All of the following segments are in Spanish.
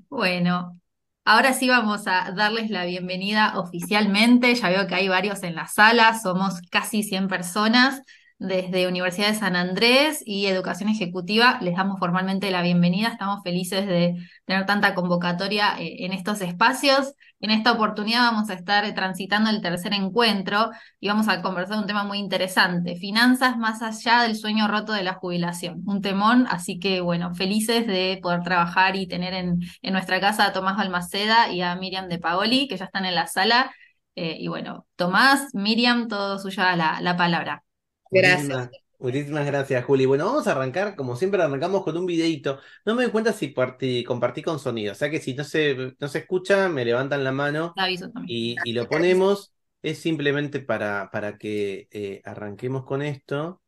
Bueno, ahora sí vamos a darles la bienvenida oficialmente. Ya veo que hay varios en la sala, somos casi 100 personas desde Universidad de San Andrés y Educación Ejecutiva. Les damos formalmente la bienvenida. Estamos felices de tener tanta convocatoria en estos espacios. En esta oportunidad vamos a estar transitando el tercer encuentro y vamos a conversar un tema muy interesante, finanzas más allá del sueño roto de la jubilación, un temón, así que bueno, felices de poder trabajar y tener en nuestra casa a Tomás Balmaceda y a Miriam de Paoli, que ya están en la sala. Y bueno, Tomás, Miriam, todo suya la palabra. Gracias. Muchísimas gracias, Juli. Bueno, vamos a arrancar, como siempre, arrancamos con un videito. No me doy cuenta si compartí con sonido, o sea que si no se escucha, me levantan la mano Te aviso también. y lo ponemos. Es simplemente para que arranquemos con esto.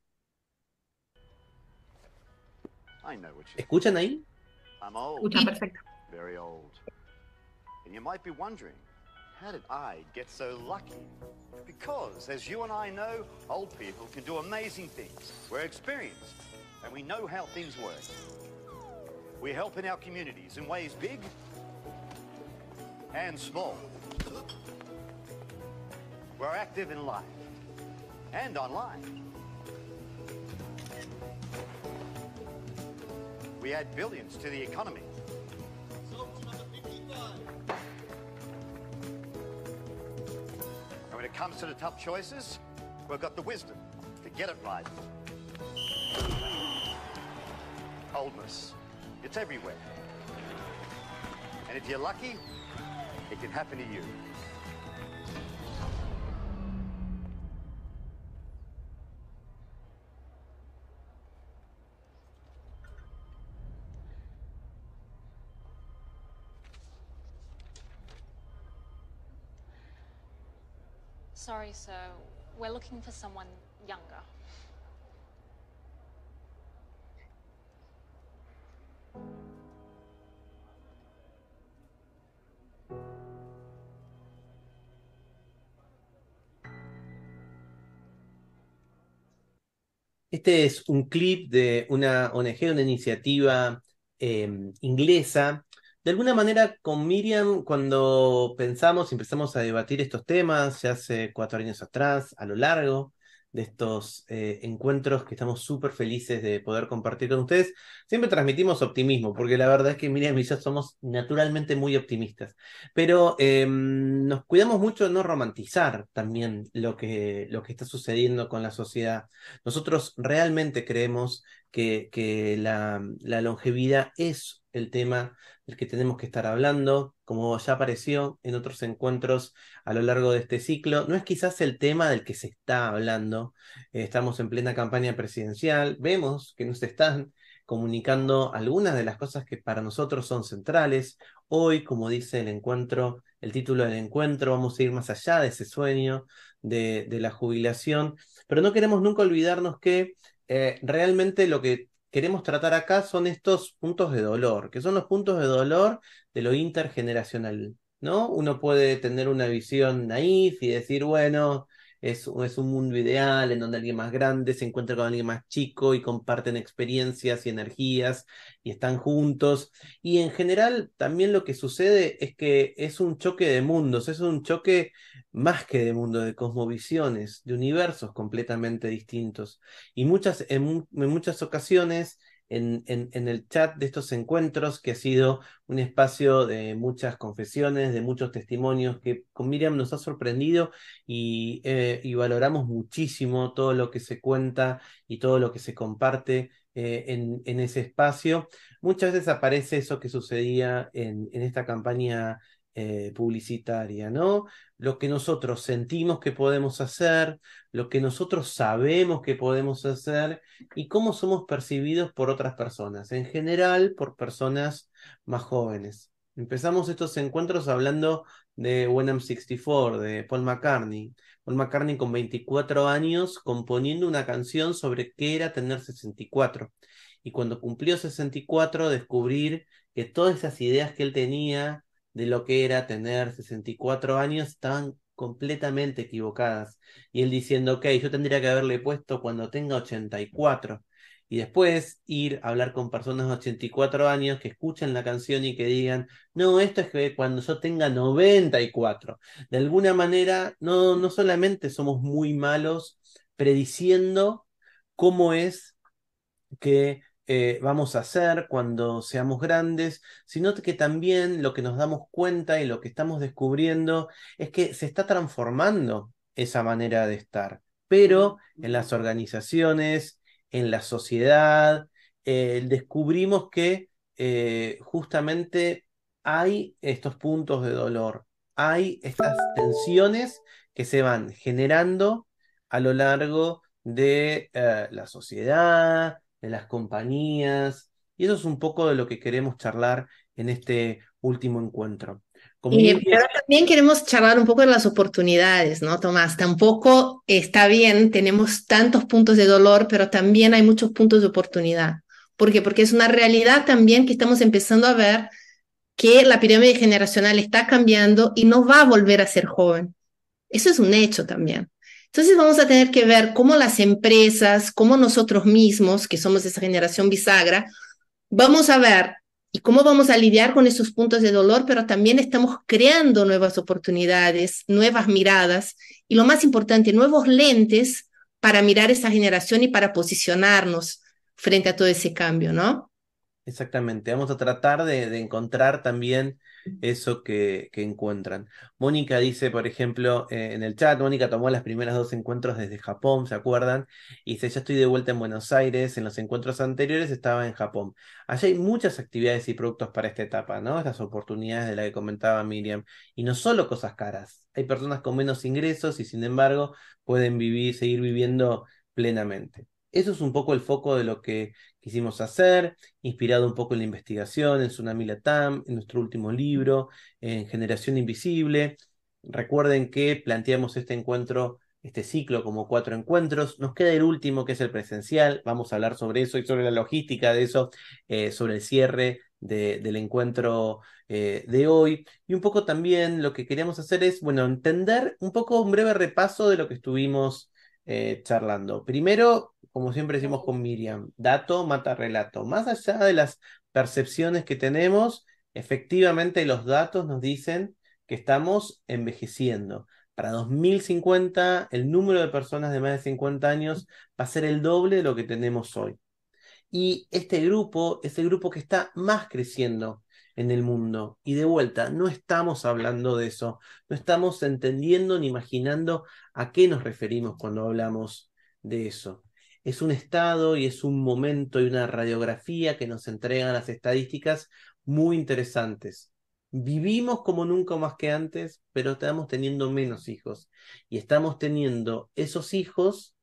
I know what you're ¿Escuchan thinking. ahí? I'm old, Escucha perfecto. very old. And you might be wondering, how did I get so lucky? Because, as you and I know, old people can do amazing things. We're experienced, and we know how things work. We help in our communities in ways big and small. We're active in life and online. We add billions to the economy. And when it comes to the tough choices, we've got the wisdom to get it right. Oldness, it's everywhere. And if you're lucky, it can happen to you. Sorry, sir. We're looking for someone younger. Este es un clip de una ONG, una iniciativa inglesa. De alguna manera, con Miriam, cuando pensamos y empezamos a debatir estos temas, ya hace 4 años atrás, a lo largo de estos encuentros que estamos súper felices de poder compartir con ustedes, siempre transmitimos optimismo, porque la verdad es que Miriam y yo somos naturalmente muy optimistas. Pero nos cuidamos mucho de no romantizar también lo que está sucediendo con la sociedad. Nosotros realmente creemos que la longevidad es el tema del que tenemos que estar hablando, como ya apareció en otros encuentros a lo largo de este ciclo. No es quizás el tema del que se está hablando. Estamos en plena campaña presidencial, vemos que nos están comunicando algunas de las cosas que para nosotros son centrales. Hoy, como dice el encuentro, el título del encuentro, vamos a ir más allá de ese sueño de la jubilación, pero no queremos nunca olvidarnos que realmente lo que queremos tratar acá son estos puntos de dolor, que son los puntos de dolor de lo intergeneracional, ¿no? Uno puede tener una visión naif y decir, bueno, es un mundo ideal en donde alguien más grande se encuentra con alguien más chico y comparten experiencias y energías y están juntos. Y en general también lo que sucede es que es un choque de mundos, es un choque más que de mundo, de cosmovisiones, de universos completamente distintos. Y en muchas ocasiones, en el chat de estos encuentros, que ha sido un espacio de muchas confesiones, de muchos testimonios, que con Miriam nos ha sorprendido y valoramos muchísimo todo lo que se cuenta y todo lo que se comparte en ese espacio. Muchas veces aparece eso que sucedía en esta campaña publicitaria, ¿no? Lo que nosotros sentimos que podemos hacer, lo que nosotros sabemos que podemos hacer y cómo somos percibidos por otras personas, en general por personas más jóvenes. Empezamos estos encuentros hablando de When I'm 64, de Paul McCartney. Paul McCartney con 24 años componiendo una canción sobre qué era tener 64. Y cuando cumplió 64, descubrir que todas esas ideas que él tenía de lo que era tener 64 años estaban completamente equivocadas. Y él diciendo, ok, yo tendría que haberle puesto cuando tenga 84. y después ir a hablar con personas de 84 años que escuchen la canción y que digan, no, esto es que cuando yo tenga 94. De alguna manera, no solamente somos muy malos prediciendo cómo es que vamos a hacer cuando seamos grandes, sino que también lo que nos damos cuenta y lo que estamos descubriendo es que se está transformando esa manera de estar, pero en las organizaciones, en la sociedad, descubrimos que justamente hay estos puntos de dolor, hay estas tensiones que se van generando a lo largo de la sociedad, de las compañías, y eso es un poco de lo que queremos charlar en este último encuentro. Con Miriam, Pero también queremos charlar un poco de las oportunidades, ¿no, Tomás? Tampoco está bien, tenemos tantos puntos de dolor, pero también hay muchos puntos de oportunidad. ¿Por qué? Porque es una realidad también que estamos empezando a ver que la pirámide generacional está cambiando y no va a volver a ser joven. Eso es un hecho también. Entonces vamos a tener que ver cómo las empresas, cómo nosotros mismos, que somos esa generación bisagra, vamos a ver y cómo vamos a lidiar con esos puntos de dolor, pero también estamos creando nuevas oportunidades, nuevas miradas y lo más importante, nuevos lentes para mirar esa generación y para posicionarnos frente a todo ese cambio, ¿no? exactamente, vamos a tratar de encontrar también eso que encuentran. Mónica dice, por ejemplo, en el chat, Mónica tomó las primeras dos encuentros desde Japón, ¿se acuerdan? Y dice, ya estoy de vuelta en Buenos Aires, en los encuentros anteriores estaba en Japón. Allá hay muchas actividades y productos para esta etapa, ¿no? Estas oportunidades de la que comentaba Miriam. Y no solo cosas caras, hay personas con menos ingresos y sin embargo pueden vivir, seguir viviendo plenamente. Eso es un poco el foco de lo que quisimos hacer, inspirado un poco en la investigación, en Tsunami Latam, en nuestro último libro, en Generación Invisible. Recuerden que planteamos este encuentro, este ciclo como 4 encuentros. Nos queda el último, que es el presencial. Vamos a hablar sobre eso y sobre la logística de eso, sobre el cierre del encuentro de hoy. Y un poco también lo que queríamos hacer es, bueno, entender un poco un breve repaso de lo que estuvimos charlando. Primero, como siempre decimos con Miriam, dato mata relato. Más allá de las percepciones que tenemos, efectivamente los datos nos dicen que estamos envejeciendo. Para 2050, el número de personas de más de 50 años va a ser el doble de lo que tenemos hoy. Y este grupo es el grupo que está más creciendo en el mundo. Y de vuelta, no estamos hablando de eso, no estamos entendiendo ni imaginando a qué nos referimos cuando hablamos de eso. Es un estado y es un momento y una radiografía que nos entregan las estadísticas muy interesantes. Vivimos como nunca más que antes, pero estamos teniendo menos hijos. Y estamos teniendo esos hijos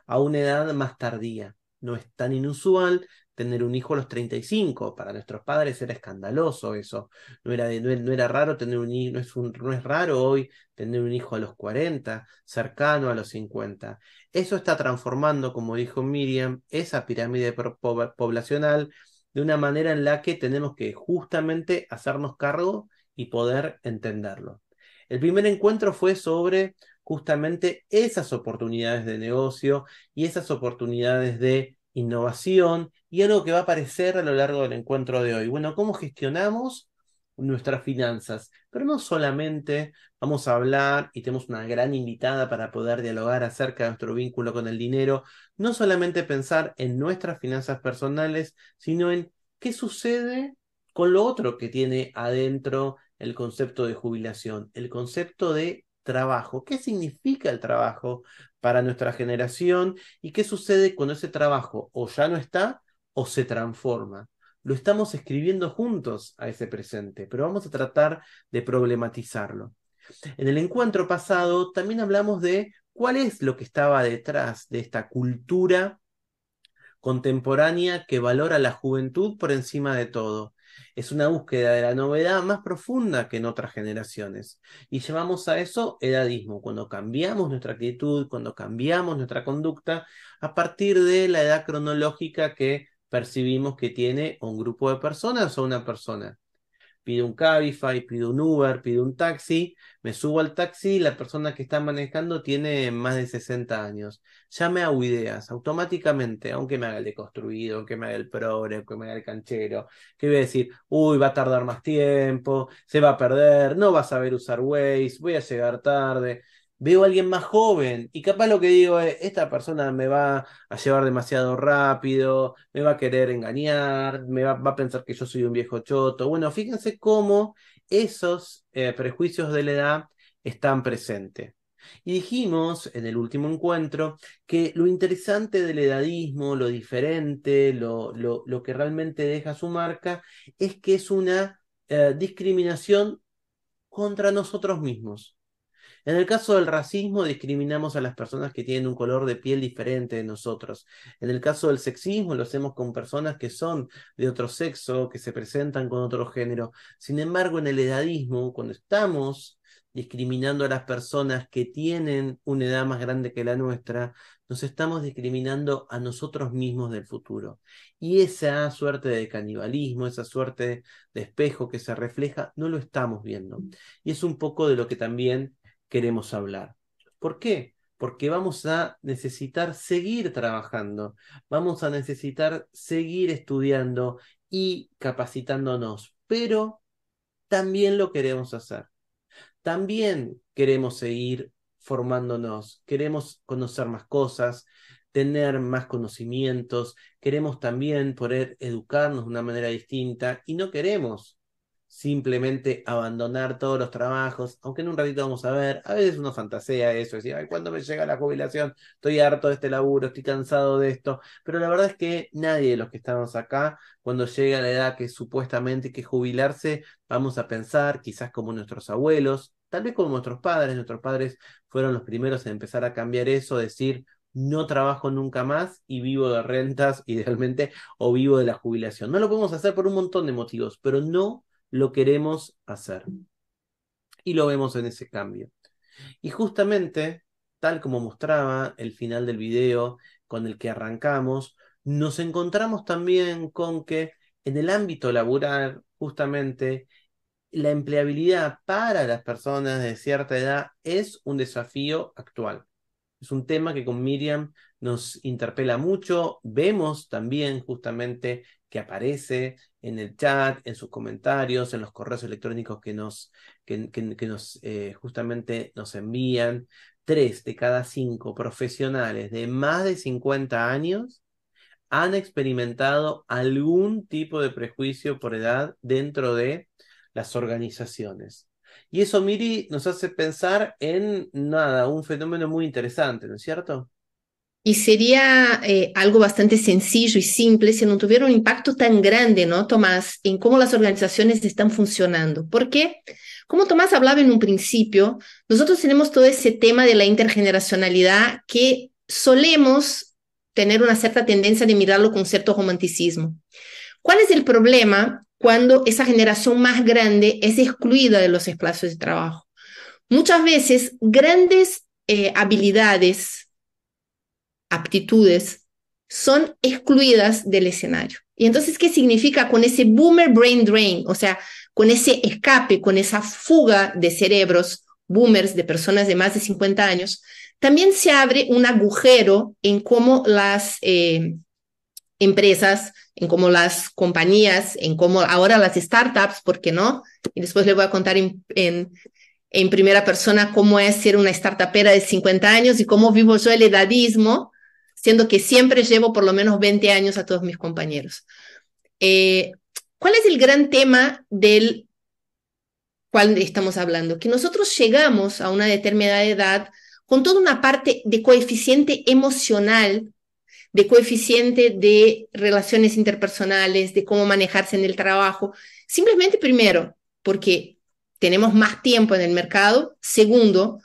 a una edad más tardía. No es tan inusual tener un hijo a los 35. Para nuestros padres era escandaloso eso. No era raro tener un hijo, no es raro hoy tener un hijo a los 40, cercano a los 50. Eso está transformando, como dijo Miriam, esa pirámide poblacional de una manera en la que tenemos que justamente hacernos cargo y poder entenderlo. El primer encuentro fue sobre justamente esas oportunidades de negocio y esas oportunidades de innovación y algo que va a aparecer a lo largo del encuentro de hoy. Bueno, ¿cómo gestionamos nuestras finanzas? Pero no solamente vamos a hablar, y tenemos una gran invitada para poder dialogar acerca de nuestro vínculo con el dinero, no solamente pensar en nuestras finanzas personales, sino en qué sucede con lo otro que tiene adentro el concepto de jubilación, el concepto de trabajo. ¿Qué significa el trabajo para nuestra generación y qué sucede cuando ese trabajo o ya no está o se transforma? Lo estamos escribiendo juntos a ese presente, pero vamos a tratar de problematizarlo. En el encuentro pasado también hablamos de cuál es lo que estaba detrás de esta cultura contemporánea que valora la juventud por encima de todo. Es una búsqueda de la novedad más profunda que en otras generaciones. Y llamamos a eso edadismo, cuando cambiamos nuestra actitud, cuando cambiamos nuestra conducta a partir de la edad cronológica que percibimos que tiene un grupo de personas o una persona. pido un Cabify, pido un Uber, pido un taxi, me subo al taxi y la persona que está manejando tiene más de 60 años. Ya me hago ideas automáticamente, aunque me haga el deconstruido, aunque me haga el progre, aunque me haga el canchero, que voy a decir, uy, va a tardar más tiempo, se va a perder, no va a saber usar Waze, voy a llegar tarde. Veo a alguien más joven y capaz lo que digo es, esta persona me va a llevar demasiado rápido, me va a querer engañar, va a pensar que yo soy un viejo choto. Bueno, fíjense cómo esos prejuicios de la edad están presentes. Y dijimos en el último encuentro que lo interesante del edadismo, lo diferente, lo que realmente deja su marca, es que es una discriminación contra nosotros mismos. En el caso del racismo, discriminamos a las personas que tienen un color de piel diferente de nosotros. En el caso del sexismo, lo hacemos con personas que son de otro sexo, que se presentan con otro género. Sin embargo, en el edadismo, cuando estamos discriminando a las personas que tienen una edad más grande que la nuestra, nos estamos discriminando a nosotros mismos del futuro. Y esa suerte de canibalismo, esa suerte de espejo que se refleja, no lo estamos viendo. Y es un poco de lo que también queremos hablar. ¿Por qué? Porque vamos a necesitar seguir trabajando, vamos a necesitar seguir estudiando y capacitándonos, pero también lo queremos hacer. También queremos seguir formándonos, queremos conocer más cosas, tener más conocimientos, queremos también poder educarnos de una manera distinta y no queremos simplemente abandonar todos los trabajos, aunque en un ratito vamos a ver, a veces uno fantasea eso, decir, ay, ¿cuándo me llega la jubilación? Estoy harto de este laburo, estoy cansado de esto, pero la verdad es que nadie de los que estamos acá, cuando llega la edad que supuestamente hay que jubilarse, vamos a pensar, quizás como nuestros abuelos, tal vez como nuestros padres fueron los primeros en empezar a cambiar eso, decir, no trabajo nunca más y vivo de rentas, idealmente, o vivo de la jubilación. No lo podemos hacer por un montón de motivos, pero no lo queremos hacer. Y lo vemos en ese cambio. Y justamente, tal como mostraba el final del video con el que arrancamos, nos encontramos también con que en el ámbito laboral, justamente, la empleabilidad para las personas de cierta edad es un desafío actual. Es un tema que con Miriam nos interpela mucho. Vemos también justamente que aparece en el chat, en sus comentarios, en los correos electrónicos que nos justamente nos envían. 3 de cada 5 profesionales de más de 50 años han experimentado algún tipo de prejuicio por edad dentro de las organizaciones. Y eso, Miri, nos hace pensar en nada, un fenómeno muy interesante, ¿no es cierto? Y sería algo bastante sencillo y simple si no tuviera un impacto tan grande, ¿no, Tomás, en cómo las organizaciones están funcionando? Porque, como Tomás hablaba en un principio, nosotros tenemos todo ese tema de la intergeneracionalidad que solemos tener una cierta tendencia de mirarlo con cierto romanticismo. ¿Cuál es el problema cuando esa generación más grande es excluida de los espacios de trabajo? Muchas veces, grandes habilidades, aptitudes, son excluidas del escenario. Y entonces, ¿qué significa con ese boomer brain drain? O sea, con ese escape, con esa fuga de cerebros boomers, de personas de más de 50 años, también se abre un agujero en cómo las empresas, en cómo las compañías, en cómo ahora las startups, ¿por qué no? Y después les voy a contar en primera persona cómo es ser una startupera de 50 años y cómo vivo yo el edadismo, siendo que siempre llevo por lo menos 20 años a todos mis compañeros. ¿Cuál es el gran tema del cual estamos hablando? Que nosotros llegamos a una determinada edad con toda una parte de coeficiente emocional, de coeficiente de relaciones interpersonales, de cómo manejarse en el trabajo. Simplemente, primero, porque tenemos más tiempo en el mercado. Segundo,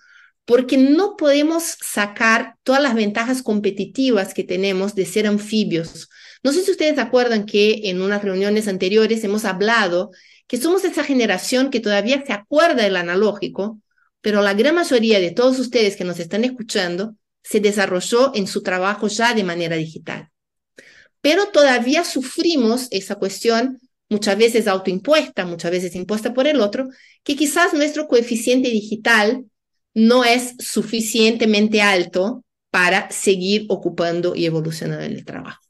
porque no podemos sacar todas las ventajas competitivas que tenemos de ser anfibios. No sé si ustedes acuerdan que en unas reuniones anteriores hemos hablado que somos esa generación que todavía se acuerda del analógico, pero la gran mayoría de todos ustedes que nos están escuchando se desarrolló en su trabajo ya de manera digital. Pero todavía sufrimos esa cuestión muchas veces autoimpuesta, muchas veces impuesta por el otro, que quizás nuestro coeficiente digital no es suficientemente alto para seguir ocupando y evolucionando en el trabajo.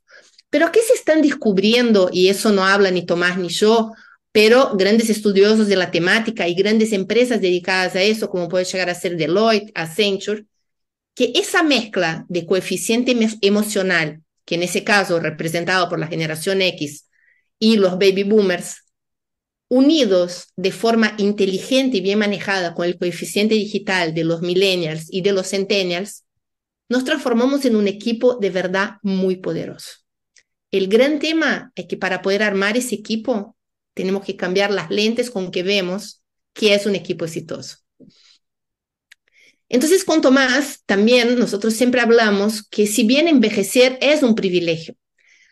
Pero ¿qué se están descubriendo? Y eso no habla ni Tomás ni yo, pero grandes estudiosos de la temática y grandes empresas dedicadas a eso, como puede llegar a ser Deloitte, Accenture, que esa mezcla de coeficiente emocional, que en ese caso representado por la generación X y los baby boomers, unidos de forma inteligente y bien manejada con el coeficiente digital de los millennials y de los centennials, nos transformamos en un equipo de verdad muy poderoso. El gran tema es que para poder armar ese equipo, tenemos que cambiar las lentes con que vemos que es un equipo exitoso. Entonces, con Tomás, también nosotros siempre hablamos que si bien envejecer es un privilegio,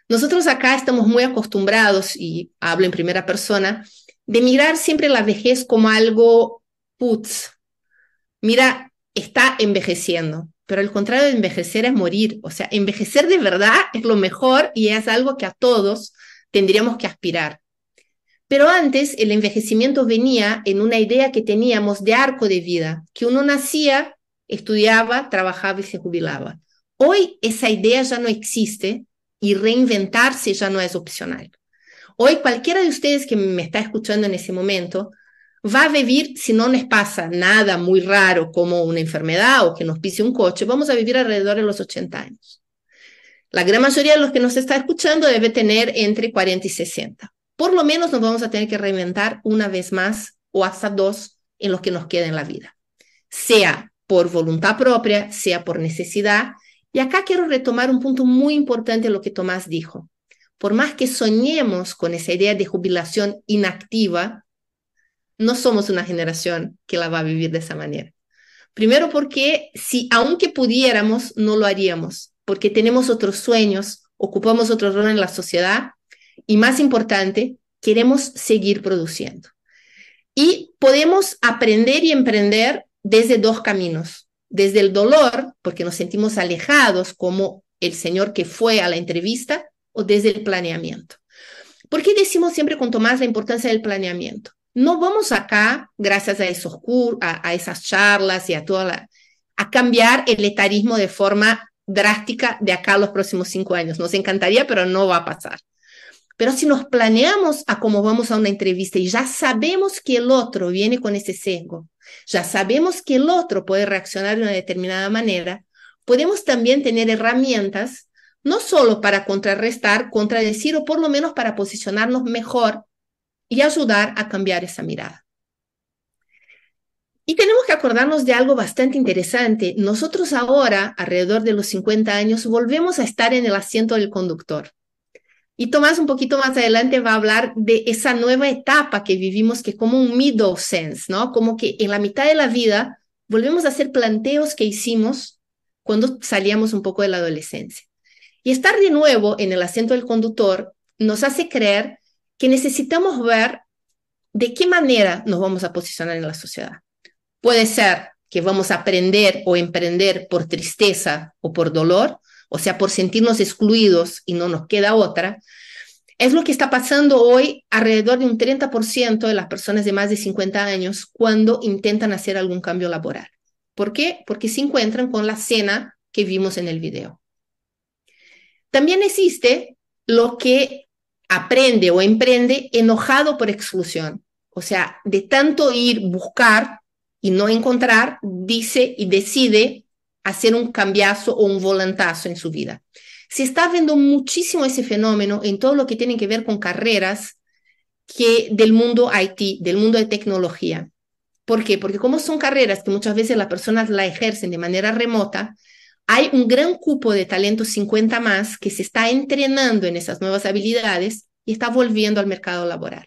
nosotros acá estamos muy acostumbrados, y hablo en primera persona, de mirar siempre la vejez como algo, putz, mira, está envejeciendo, pero el contrario de envejecer es morir, o sea, envejecer de verdad es lo mejor y es algo que a todos tendríamos que aspirar. Pero antes el envejecimiento venía en una idea que teníamos de arco de vida, que uno nacía, estudiaba, trabajaba y se jubilaba. Hoy esa idea ya no existe y reinventarse ya no es opcional. Hoy cualquiera de ustedes que me está escuchando en ese momento va a vivir, si no les pasa nada muy raro como una enfermedad o que nos pise un coche, vamos a vivir alrededor de los 80 años. La gran mayoría de los que nos está escuchando debe tener entre 40 y 60. Por lo menos nos vamos a tener que reinventar una vez más o hasta dos en lo que nos queda en la vida, sea por voluntad propia, sea por necesidad. Y acá quiero retomar un punto muy importante de lo que Tomás dijo. Por más que soñemos con esa idea de jubilación inactiva, no somos una generación que la va a vivir de esa manera. Primero porque si aunque pudiéramos, no lo haríamos, porque tenemos otros sueños, ocupamos otro rol en la sociedad y más importante, queremos seguir produciendo. Y podemos aprender y emprender desde dos caminos. Desde el dolor, porque nos sentimos alejados como el señor que fue a la entrevista, o desde el planeamiento. ¿Por qué decimos siempre con Tomás la importancia del planeamiento? No vamos acá, gracias a esas charlas y a cambiar el etarismo de forma drástica de acá a los próximos 5 años. Nos encantaría, pero no va a pasar. Pero si nos planeamos a cómo vamos a una entrevista y ya sabemos que el otro viene con ese sesgo, ya sabemos que el otro puede reaccionar de una determinada manera, podemos también tener herramientas no solo para contrarrestar, contradecir o por lo menos para posicionarnos mejor y ayudar a cambiar esa mirada. Y tenemos que acordarnos de algo bastante interesante. Nosotros ahora, alrededor de los 50 años, volvemos a estar en el asiento del conductor. Y Tomás un poquito más adelante va a hablar de esa nueva etapa que vivimos, que es como un middle sense, ¿no? Como que en la mitad de la vida volvemos a hacer planteos que hicimos cuando salíamos un poco de la adolescencia. Y estar de nuevo en el asiento del conductor nos hace creer que necesitamos ver de qué manera nos vamos a posicionar en la sociedad. Puede ser que vamos a aprender o emprender por tristeza o por dolor, o sea, por sentirnos excluidos y no nos queda otra. Es lo que está pasando hoy alrededor de un 30% de las personas de más de 50 años cuando intentan hacer algún cambio laboral. ¿Por qué? Porque se encuentran con la escena que vimos en el video. También existe lo que aprende o emprende enojado por exclusión. O sea, de tanto ir, buscar y no encontrar, dice y decide hacer un cambiazo o un volantazo en su vida. Se está viendo muchísimo ese fenómeno en todo lo que tiene que ver con carreras del mundo IT, del mundo de tecnología. ¿Por qué? Porque como son carreras que muchas veces las personas la ejercen de manera remota, hay un gran cupo de talento 50 más que se está entrenando en esas nuevas habilidades y está volviendo al mercado laboral.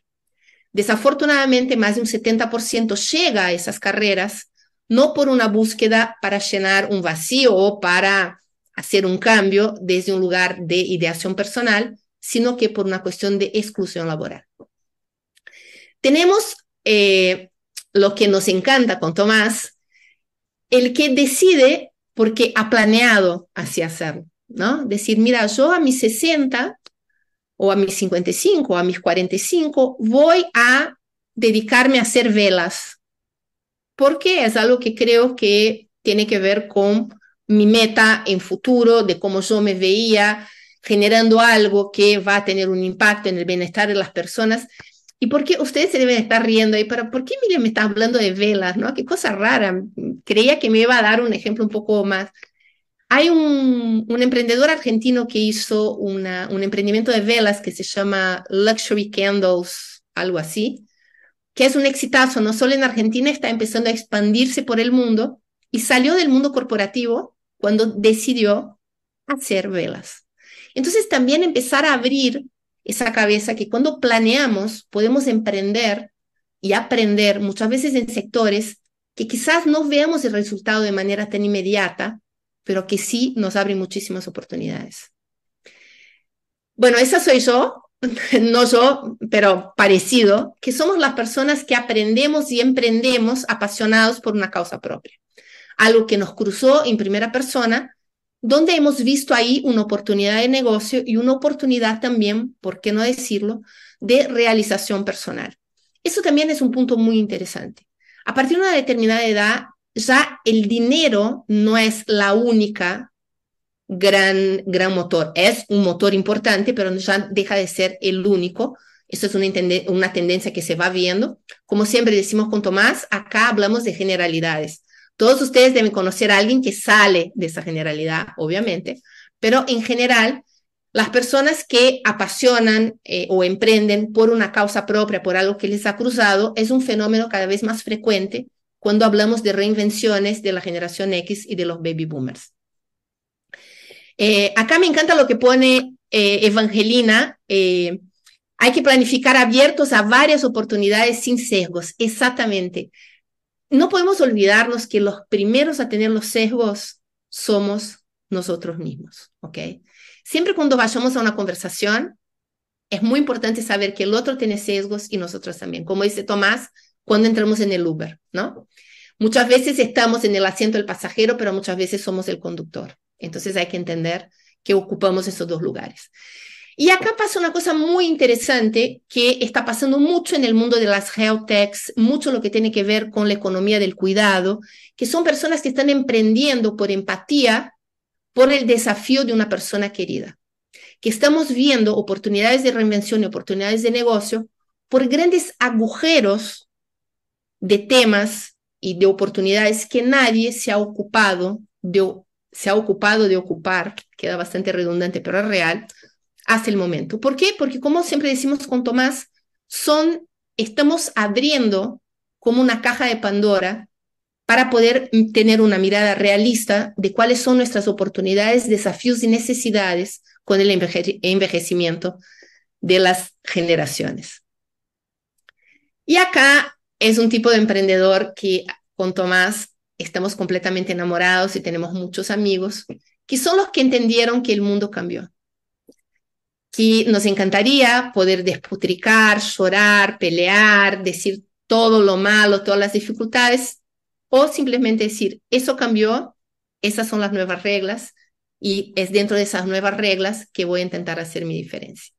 Desafortunadamente, más de un 70% llega a esas carreras no por una búsqueda para llenar un vacío o para hacer un cambio desde un lugar de ideación personal, sino que por una cuestión de exclusión laboral. Tenemos lo que nos encanta con Tomás, el que decide porque ha planeado así hacerlo, ¿no? Decir, mira, yo a mis 60 o a mis 55, o a mis 45, voy a dedicarme a hacer velas, porque es algo que creo que tiene que ver con mi meta en futuro, de cómo yo me veía generando algo que va a tener un impacto en el bienestar de las personas. ¿Y por qué ustedes se deben estar riendo ahí? Pero ¿por qué Miriam me está hablando de velas, no? Qué cosa rara. Creía que me iba a dar un ejemplo un poco más. Hay un emprendedor argentino que hizo un emprendimiento de velas que se llama Luxury Candles, algo así, que es un exitazo, no solo en Argentina, está empezando a expandirse por el mundo y salió del mundo corporativo cuando decidió hacer velas. Entonces también empezar a abrir esa cabeza que cuando planeamos podemos emprender y aprender muchas veces en sectores que quizás no veamos el resultado de manera tan inmediata, pero que sí nos abren muchísimas oportunidades. Bueno, esa soy yo, no yo, pero parecido, que somos las personas que aprendemos y emprendemos apasionados por una causa propia. Algo que nos cruzó en primera persona, donde hemos visto ahí una oportunidad de negocio y una oportunidad también, por qué no decirlo, de realización personal. Eso también es un punto muy interesante. A partir de una determinada edad, ya el dinero no es la única gran motor. Es un motor importante, pero ya deja de ser el único. Eso es una tendencia que se va viendo. Como siempre decimos con Tomás, acá hablamos de generalidades. Todos ustedes deben conocer a alguien que sale de esa generalidad, obviamente, pero en general, las personas que apasionan o emprenden por una causa propia, por algo que les ha cruzado, es un fenómeno cada vez más frecuente cuando hablamos de reinvenciones de la generación X y de los baby boomers. Acá me encanta lo que pone Evangelina, hay que planificar abiertos a varias oportunidades sin sesgos, exactamente. No podemos olvidarnos que los primeros a tener los sesgos somos nosotros mismos, ¿ok? Siempre cuando vayamos a una conversación, es muy importante saber que el otro tiene sesgos y nosotros también. Como dice Tomás, cuando entramos en el Uber, ¿no? Muchas veces estamos en el asiento del pasajero, pero muchas veces somos el conductor. Entonces hay que entender que ocupamos esos dos lugares. Y acá pasa una cosa muy interesante que está pasando mucho en el mundo de las health techs, mucho lo que tiene que ver con la economía del cuidado, que son personas que están emprendiendo por empatía, por el desafío de una persona querida, que estamos viendo oportunidades de reinvención y oportunidades de negocio por grandes agujeros de temas y de oportunidades que nadie se ha ocupado de ocupar, queda bastante redundante, pero es real, hasta el momento. ¿Por qué? Porque como siempre decimos con Tomás, estamos abriendo como una caja de Pandora para poder tener una mirada realista de cuáles son nuestras oportunidades, desafíos y necesidades con el envejecimiento de las generaciones. Y acá es un tipo de emprendedor que con Tomás estamos completamente enamorados y tenemos muchos amigos que son los que entendieron que el mundo cambió. Que nos encantaría poder despotricar, llorar, pelear, decir todo lo malo, todas las dificultades, o simplemente decir, eso cambió, esas son las nuevas reglas, y es dentro de esas nuevas reglas que voy a intentar hacer mi diferencia.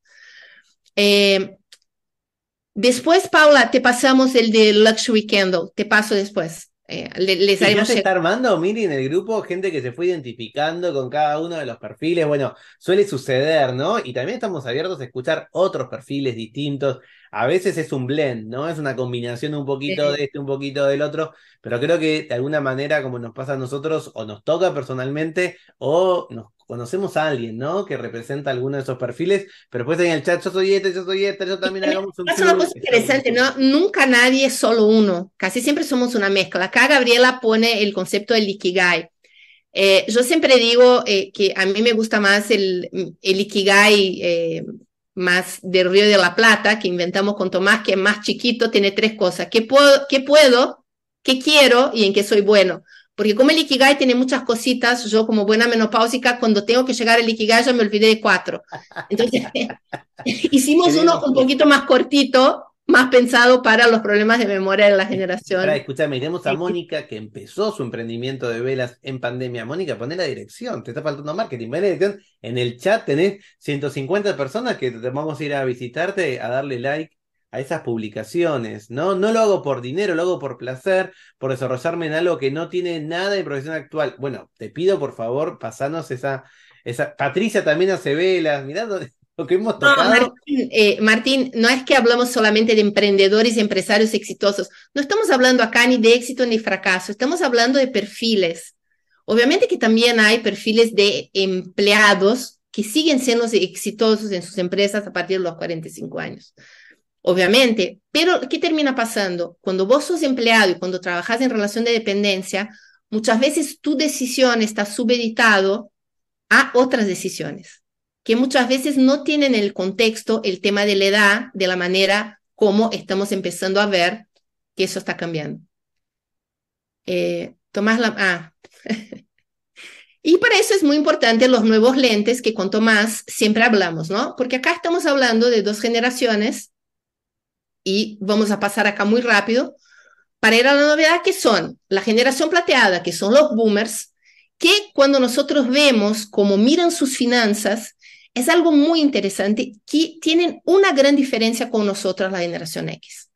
Después, Paula, te pasamos el de Luxury Candle, te paso después. Les Y ya haremos se está armando, Miri, en el grupo, gente que se fue identificando con cada uno de los perfiles. Bueno, suele suceder, ¿no? Y también estamos abiertos a escuchar otros perfiles distintos. A veces es un blend, ¿no? Es una combinación de un poquito de este, un poquito del otro, pero creo que de alguna manera, como nos pasa a nosotros, o nos toca personalmente, o nos conocemos a alguien, ¿no? Que representa alguno de esos perfiles, pero después en el chat, yo soy este, yo también hagamos un pasa una club. cosa interesante, ¿no? Nunca nadie es solo uno, casi siempre somos una mezcla. Acá Gabriela pone el concepto del Ikigai. Yo siempre digo que a mí me gusta más el Ikigai más del Río de la Plata, que inventamos con Tomás, que es más chiquito, tiene 3 cosas. ¿Qué puedo, qué quiero y en qué soy bueno? Porque como el Ikigai tiene muchas cositas, yo como buena menopáusica, cuando tengo que llegar al Ikigai ya me olvidé de 4. Entonces, hicimos uno un poquito más cortito más pensado para los problemas de memoria de la Ahora, generación. escúchame, tenemos a Mónica que empezó su emprendimiento de velas en pandemia. Mónica, poné la dirección, te está faltando marketing, poné la dirección. En el chat tenés 150 personas que te vamos a ir a visitarte, a darle like a esas publicaciones, ¿no? No lo hago por dinero, lo hago por placer, por desarrollarme en algo que no tiene nada de profesión actual. Bueno, te pido por favor, pasanos esa. Patricia también hace velas, mirá lo que hemos No, tocado. Martín, no es que hablamos solamente de emprendedores y empresarios exitosos. No estamos hablando acá ni de éxito ni fracaso, estamos hablando de perfiles. Obviamente que también hay perfiles de empleados que siguen siendo exitosos en sus empresas a partir de los 45 años. Obviamente, pero ¿qué termina pasando? Cuando vos sos empleado y cuando trabajas en relación de dependencia, muchas veces tu decisión está supeditado a otras decisiones, que muchas veces no tienen el contexto, el tema de la edad, de la manera como estamos empezando a ver que eso está cambiando. Tomás Y para eso es muy importante los nuevos lentes que con Tomás siempre hablamos, ¿no? Porque acá estamos hablando de dos generaciones y vamos a pasar acá muy rápido para ir a la novedad que son la generación plateada, que son los boomers, que cuando nosotros vemos cómo miran sus finanzas, es algo muy interesante, que tienen una gran diferencia con nosotros, la generación X.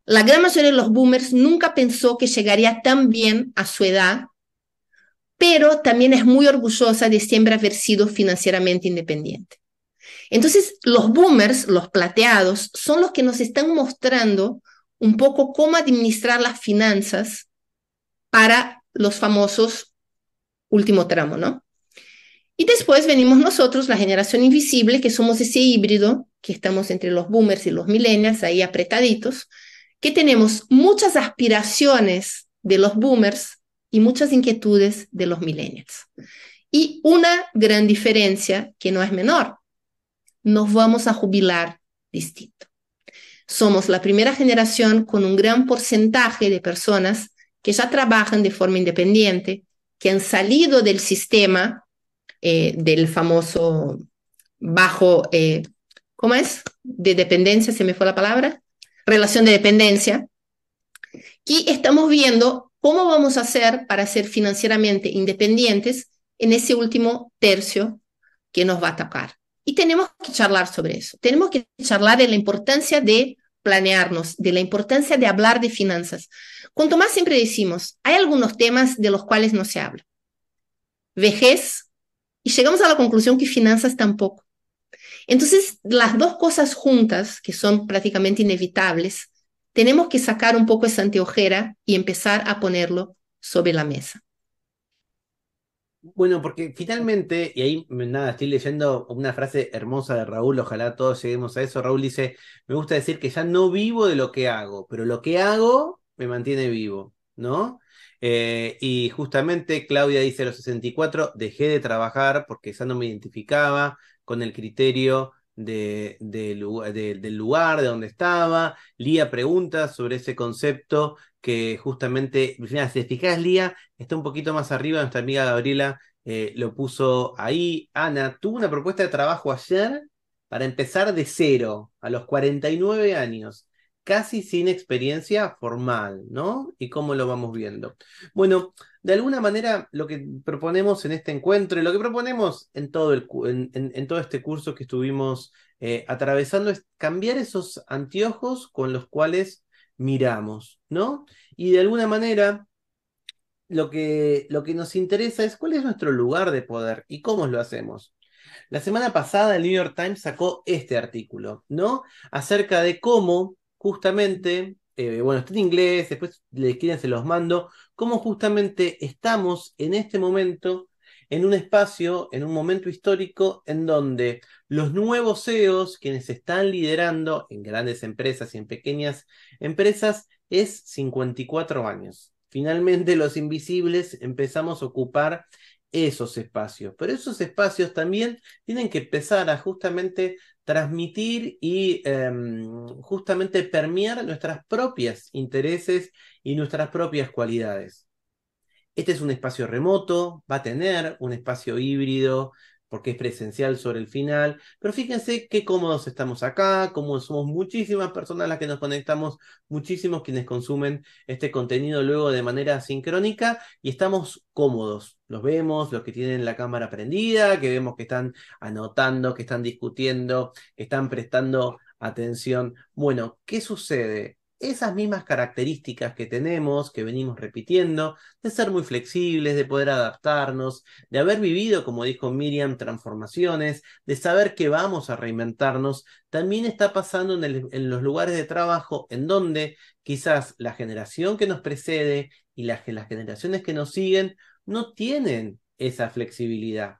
La gran mayoría de los boomers nunca pensó que llegaría tan bien a su edad, pero también es muy orgullosa de siempre haber sido financieramente independiente. Entonces, los boomers, los plateados, son los que nos están mostrando un poco cómo administrar las finanzas para los famosos último tramo, ¿no? Y después venimos nosotros, la generación invisible, que somos ese híbrido, que estamos entre los boomers y los millennials, ahí apretaditos, que tenemos muchas aspiraciones de los boomers y muchas inquietudes de los millennials. Y una gran diferencia que no es menor, nos vamos a jubilar distinto. Somos la primera generación con un gran porcentaje de personas que ya trabajan de forma independiente, que han salido del sistema del famoso bajo, ¿cómo es? De dependencia, se me fue la palabra, relación de dependencia. Y estamos viendo cómo vamos a hacer para ser financieramente independientes en ese último tercio que nos va a tocar. Y tenemos que charlar sobre eso. Tenemos que charlar de la importancia de planearnos, de la importancia de hablar de finanzas. Cuanto más siempre decimos, hay algunos temas de los cuales no se habla. Vejez, y llegamos a la conclusión que finanzas tampoco. Entonces, las dos cosas juntas, que son prácticamente inevitables, tenemos que sacar un poco esa anteojera y empezar a ponerlo sobre la mesa. Bueno, porque finalmente, y ahí nada, estoy leyendo una frase hermosa de Raúl, ojalá todos lleguemos a eso. Raúl dice, me gusta decir que ya no vivo de lo que hago, pero lo que hago me mantiene vivo, ¿no? Y justamente Claudia dice, a los 64 dejé de trabajar porque ya no me identificaba con el criterio del lugar, de donde estaba. Lía pregunta sobre ese concepto que justamente, mira, si te fijas, Lía está un poquito más arriba, nuestra amiga Gabriela lo puso ahí. Ana tuvo una propuesta de trabajo ayer para empezar de cero, a los 49 años, casi sin experiencia formal, ¿no? ¿Y cómo lo vamos viendo? Bueno, de alguna manera lo que proponemos en este encuentro y lo que proponemos en todo, en todo este curso que estuvimos atravesando es cambiar esos anteojos con los cuales miramos, ¿no? Y de alguna manera lo que nos interesa es cuál es nuestro lugar de poder y cómo lo hacemos. La semana pasada el New York Times sacó este artículo, ¿no? Acerca de cómo justamente, bueno, está en inglés, después les quieren se los mando, cómo justamente estamos en este momento en un espacio, en un momento histórico en donde los nuevos CEOs, quienes están liderando en grandes empresas y en pequeñas empresas, es 54 años. Finalmente los invisibles empezamos a ocupar esos espacios, pero esos espacios también tienen que empezar a justamente transmitir y justamente permear nuestros propios intereses y nuestras propias cualidades. Este es un espacio remoto, va a tener un espacio híbrido porque es presencial sobre el final, pero fíjense qué cómodos estamos acá, como somos muchísimas personas las que nos conectamos, muchísimos quienes consumen este contenido luego de manera sincrónica y estamos cómodos. Los vemos, los que tienen la cámara prendida, que vemos que están anotando, que están discutiendo, que están prestando atención. Bueno, ¿qué sucede? Esas mismas características que tenemos, que venimos repitiendo, de ser muy flexibles, de poder adaptarnos, de haber vivido, como dijo Miriam, transformaciones, de saber que vamos a reinventarnos, también está pasando en los lugares de trabajo en donde quizás la generación que nos precede y las generaciones que nos siguen no tienen esa flexibilidad.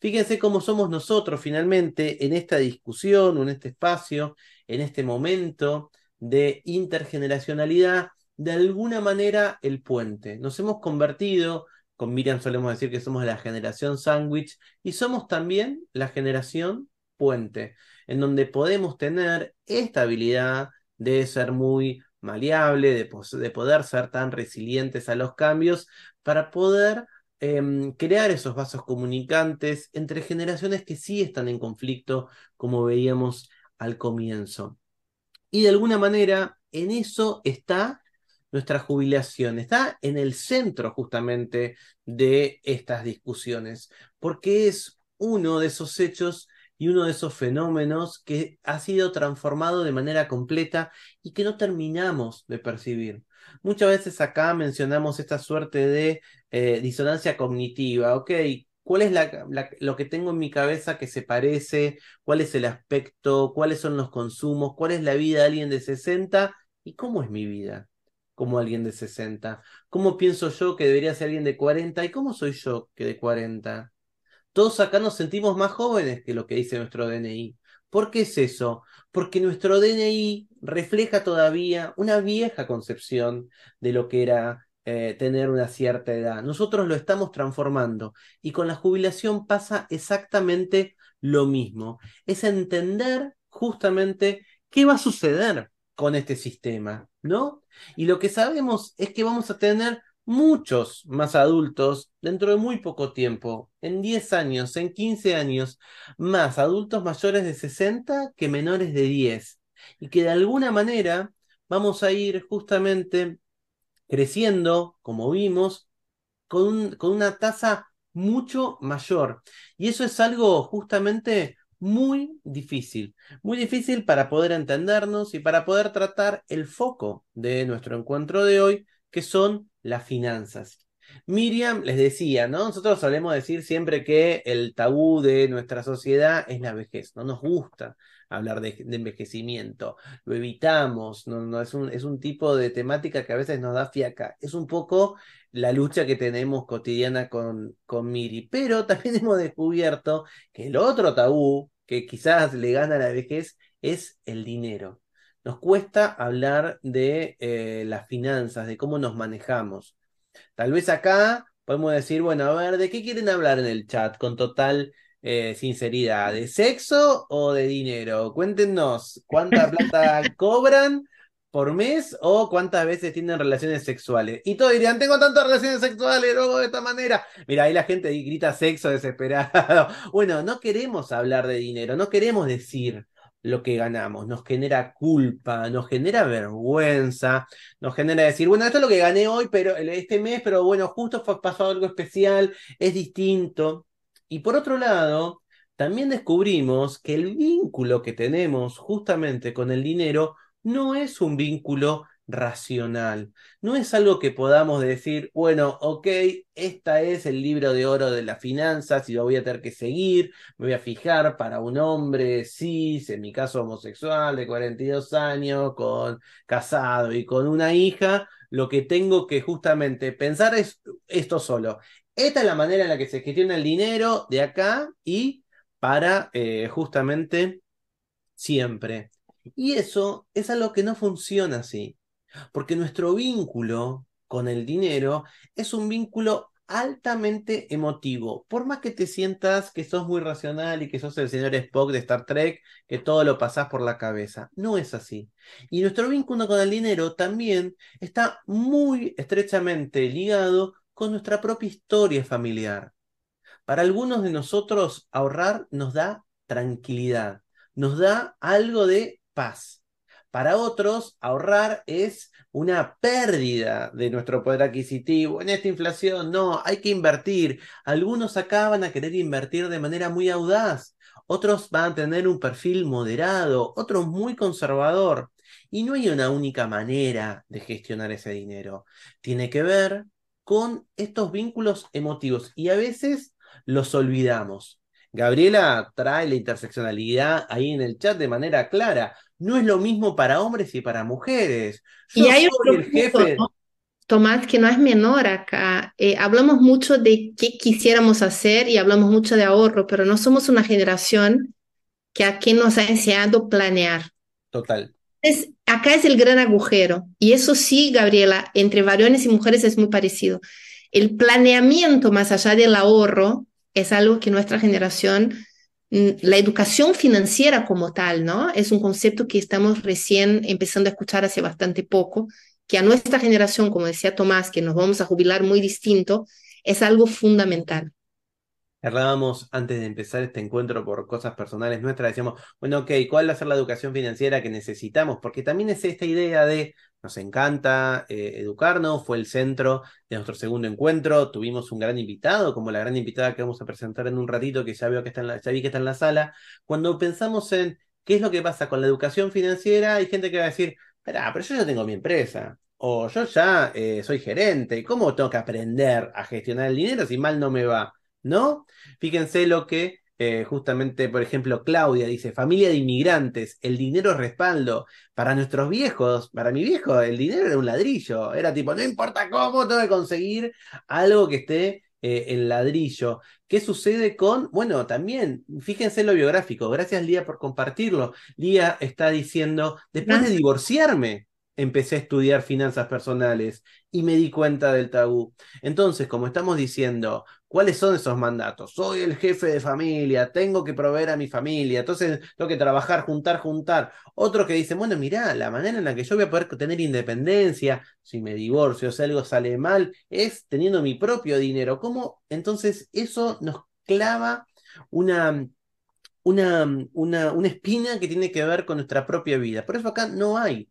Fíjense cómo somos nosotros finalmente en esta discusión o en este espacio, en este momento de intergeneracionalidad, de alguna manera el puente. Nos hemos convertido, con Miriam solemos decir que somos la generación sándwich y somos también la generación puente, en donde podemos tener esta habilidad de ser muy maleable, de poder ser tan resilientes a los cambios, para poder crear esos vasos comunicantes entre generaciones que sí están en conflicto, como veíamos al comienzo. Y de alguna manera en eso está nuestra jubilación, está en el centro justamente de estas discusiones, porque es uno de esos hechos y uno de esos fenómenos que ha sido transformado de manera completa y que no terminamos de percibir. Muchas veces acá mencionamos esta suerte de disonancia cognitiva, ¿ok? ¿Cuál es lo que tengo en mi cabeza que se parece? ¿Cuál es el aspecto? ¿Cuáles son los consumos? ¿Cuál es la vida de alguien de 60? ¿Y cómo es mi vida como alguien de 60? ¿Cómo pienso yo que debería ser alguien de 40? ¿Y cómo soy yo que de 40? Todos acá nos sentimos más jóvenes que lo que dice nuestro DNI. ¿Por qué es eso? Porque nuestro DNI refleja todavía una vieja concepción de lo que era tener una cierta edad. Nosotros lo estamos transformando y con la jubilación pasa exactamente lo mismo. Es entender justamente qué va a suceder con este sistema, ¿no? Y lo que sabemos es que vamos a tener muchos más adultos dentro de muy poco tiempo, en 10 años, en 15 años, más adultos mayores de 60 que menores de 10. Y que de alguna manera vamos a ir justamente creciendo, como vimos, con una tasa mucho mayor. Y eso es algo justamente muy difícil para poder entendernos y para poder tratar el foco de nuestro encuentro de hoy, que son las finanzas. Miriam les decía, ¿no? Nosotros solemos decir siempre que el tabú de nuestra sociedad es la vejez, no nos gusta hablar de envejecimiento, lo evitamos, no, es un tipo de temática que a veces nos da fiaca, es un poco la lucha que tenemos cotidiana con Miri, pero también hemos descubierto que el otro tabú que quizás le gana a la vejez es el dinero. Nos cuesta hablar de las finanzas, de cómo nos manejamos. Tal vez acá podemos decir, bueno, a ver, ¿de qué quieren hablar en el chat con total sinceridad? ¿De sexo o de dinero? Cuéntenos cuánta plata cobran por mes o cuántas veces tienen relaciones sexuales. Y todos dirían, tengo tantas relaciones sexuales, luego de esta manera. Mira, ahí la gente grita sexo desesperado. Bueno, no queremos hablar de dinero, no queremos decir lo que ganamos, nos genera culpa, nos genera vergüenza, nos genera decir, bueno, esto es lo que gané hoy, pero este mes, pero bueno, justo pasó algo especial, es distinto. Y por otro lado, también descubrimos que el vínculo que tenemos justamente con el dinero no es un vínculo racional. No es algo que podamos decir, bueno, ok, esta es el libro de oro de las finanzas y lo voy a tener que seguir, me voy a fijar para un hombre cis, en mi caso homosexual, de 42 años, casado y con una hija, lo que tengo que justamente pensar es esto solo. Esta es la manera en la que se gestiona el dinero de acá y para justamente siempre. Y eso es algo que no funciona así, porque nuestro vínculo con el dinero es un vínculo altamente emotivo. Por más que te sientas que sos muy racional y que sos el señor Spock de Star Trek, que todo lo pasás por la cabeza, no es así. Y nuestro vínculo con el dinero también está muy estrechamente ligado con nuestra propia historia familiar. Para algunos de nosotros ahorrar nos da tranquilidad, nos da algo de paz. Para otros, ahorrar es una pérdida de nuestro poder adquisitivo. En esta inflación, no, hay que invertir. Algunos acá van a querer invertir de manera muy audaz. Otros van a tener un perfil moderado, otros muy conservador. Y no hay una única manera de gestionar ese dinero. Tiene que ver con estos vínculos emotivos y a veces los olvidamos. Gabriela trae la interseccionalidad ahí en el chat de manera clara. No es lo mismo para hombres y para mujeres. Y Yo hay soy otro el punto, jefe. ¿no, Tomás, que no es menor acá? Hablamos mucho de qué quisiéramos hacer y hablamos mucho de ahorro, pero no somos una generación que aquí nos ha enseñado planear. Total. Acá es el gran agujero. Y eso sí, Gabriela, entre varones y mujeres es muy parecido. El planeamiento más allá del ahorro es algo que nuestra generación, la educación financiera como tal, ¿no? Es un concepto que estamos recién empezando a escuchar hace bastante poco, que a nuestra generación, como decía Tomás, que nos vamos a jubilar muy distinto, es algo fundamental. Hablábamos antes de empezar este encuentro por cosas personales nuestras, decíamos, bueno, ok, ¿cuál va a ser la educación financiera que necesitamos? Porque también es esta idea de, nos encanta educarnos, fue el centro de nuestro segundo encuentro, tuvimos un gran invitado, como la gran invitada que vamos a presentar en un ratito, que ya veo que está ya vi que está en la sala. Cuando pensamos en qué es lo que pasa con la educación financiera, hay gente que va a decir, espera, pero yo ya tengo mi empresa. O yo ya soy gerente, ¿cómo tengo que aprender a gestionar el dinero si mal no me va? ¿No? Fíjense lo que justamente, por ejemplo, Claudia dice, familia de inmigrantes, el dinero es respaldo. Para nuestros viejos, para mi viejo, el dinero era un ladrillo. Era tipo, no importa cómo, tengo que conseguir algo que esté en ladrillo. ¿Qué sucede con, bueno, también, fíjense lo biográfico, gracias Lía por compartirlo. Lía está diciendo, después de ¿Verdad? divorciarme, empecé a estudiar finanzas personales y me di cuenta del tabú. Entonces, como estamos diciendo, ¿cuáles son esos mandatos? Soy el jefe de familia, tengo que proveer a mi familia, entonces tengo que trabajar, juntar, juntar. Otros que dicen, bueno, mirá, la manera en la que yo voy a poder tener independencia, si me divorcio, si algo sale mal, es teniendo mi propio dinero. ¿Cómo? Entonces eso nos clava una, una espina que tiene que ver con nuestra propia vida. Por eso acá no hay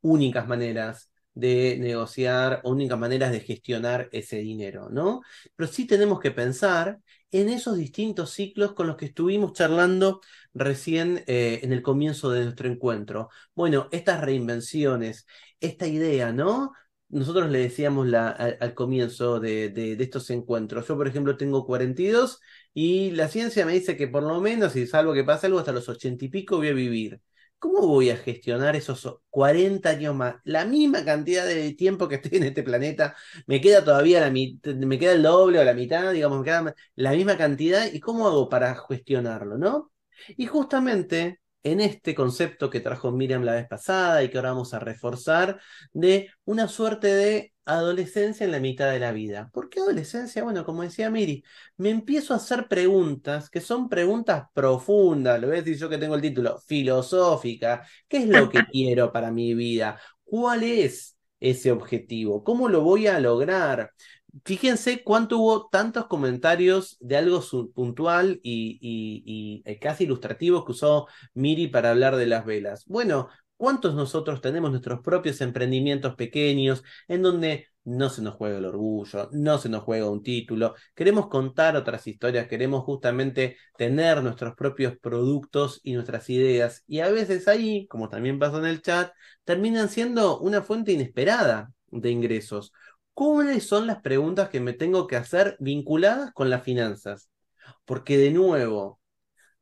únicas maneras de negociar o únicas maneras de gestionar ese dinero, ¿no? Pero sí tenemos que pensar en esos distintos ciclos con los que estuvimos charlando recién en el comienzo de nuestro encuentro. Bueno, estas reinvenciones, esta idea, ¿no? Nosotros le decíamos al comienzo de estos encuentros. Yo, por ejemplo, tengo 42 y la ciencia me dice que por lo menos, y salvo que pase algo, hasta los 80 y pico voy a vivir. ¿Cómo voy a gestionar esos 40 años más? La misma cantidad de tiempo que estoy en este planeta, me queda todavía me queda el doble o la mitad, digamos, me queda la misma cantidad. ¿Y cómo hago para gestionarlo, no? Y justamente en este concepto que trajo Miriam la vez pasada y que ahora vamos a reforzar, de una suerte de adolescencia en la mitad de la vida. ¿Por qué adolescencia? Bueno, como decía Miri, me empiezo a hacer preguntas que son preguntas profundas, lo voy a decir yo que tengo el título, filosófica. ¿Qué es lo que quiero para mi vida? ¿Cuál es ese objetivo? ¿Cómo lo voy a lograr? Fíjense cuánto hubo tantos comentarios de algo puntual y casi ilustrativos que usó Miri para hablar de las velas. Bueno, ¿cuántos nosotros tenemos nuestros propios emprendimientos pequeños en donde no se nos juega el orgullo, no se nos juega un título? Queremos contar otras historias, queremos justamente tener nuestros propios productos y nuestras ideas. Y a veces ahí, como también pasó en el chat, terminan siendo una fuente inesperada de ingresos. ¿Cuáles son las preguntas que me tengo que hacer vinculadas con las finanzas? Porque de nuevo,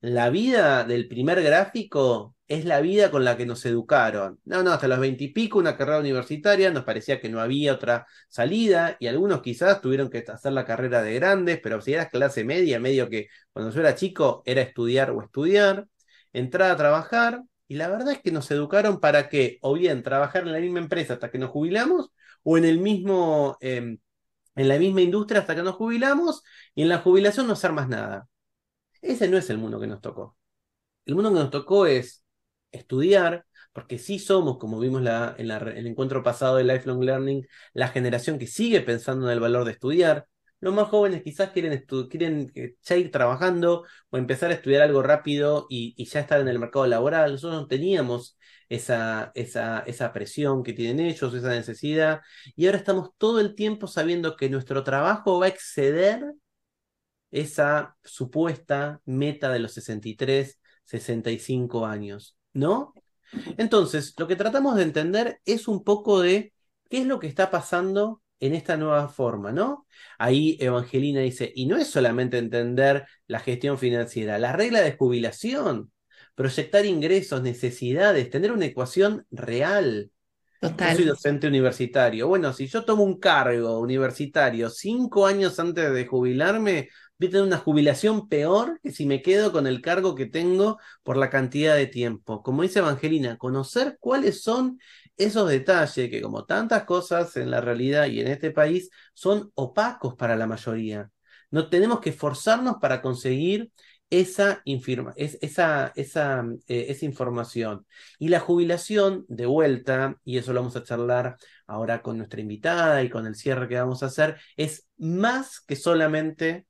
la vida del primer gráfico es la vida con la que nos educaron. No, no, hasta los 20 y pico, una carrera universitaria, nos parecía que no había otra salida, y algunos quizás tuvieron que hacer la carrera de grandes, pero si eras clase media, medio que cuando yo era chico era estudiar o estudiar, entrar a trabajar, y la verdad es que nos educaron para que, o bien trabajar en la misma empresa hasta que nos jubilamos, o en el mismo, en la misma industria hasta que nos jubilamos, y en la jubilación no hacer más nada. Ese no es el mundo que nos tocó. El mundo que nos tocó es estudiar, porque sí somos, como vimos en el encuentro pasado de Lifelong Learning, la generación que sigue pensando en el valor de estudiar. Los más jóvenes quizás quieren ya ir trabajando o empezar a estudiar algo rápido y ya estar en el mercado laboral. Nosotros no teníamos esa presión que tienen ellos, esa necesidad, y ahora estamos todo el tiempo sabiendo que nuestro trabajo va a exceder esa supuesta meta de los 63, 65 años, ¿no? Entonces, lo que tratamos de entender es un poco de qué es lo que está pasando en esta nueva forma, ¿no? Ahí Evangelina dice, y no es solamente entender la gestión financiera, la regla de jubilación, proyectar ingresos, necesidades, tener una ecuación real. Yo soy Total. docente universitario. Bueno, si yo tomo un cargo universitario 5 años antes de jubilarme, voy a tener una jubilación peor que si me quedo con el cargo que tengo por la cantidad de tiempo. Como dice Evangelina, conocer cuáles son esos detalles que, como tantas cosas en la realidad y en este país, son opacos para la mayoría. No tenemos que esforzarnos para conseguir esa información. Y la jubilación, de vuelta, y eso lo vamos a charlar ahora con nuestra invitada y con el cierre que vamos a hacer, es más que solamente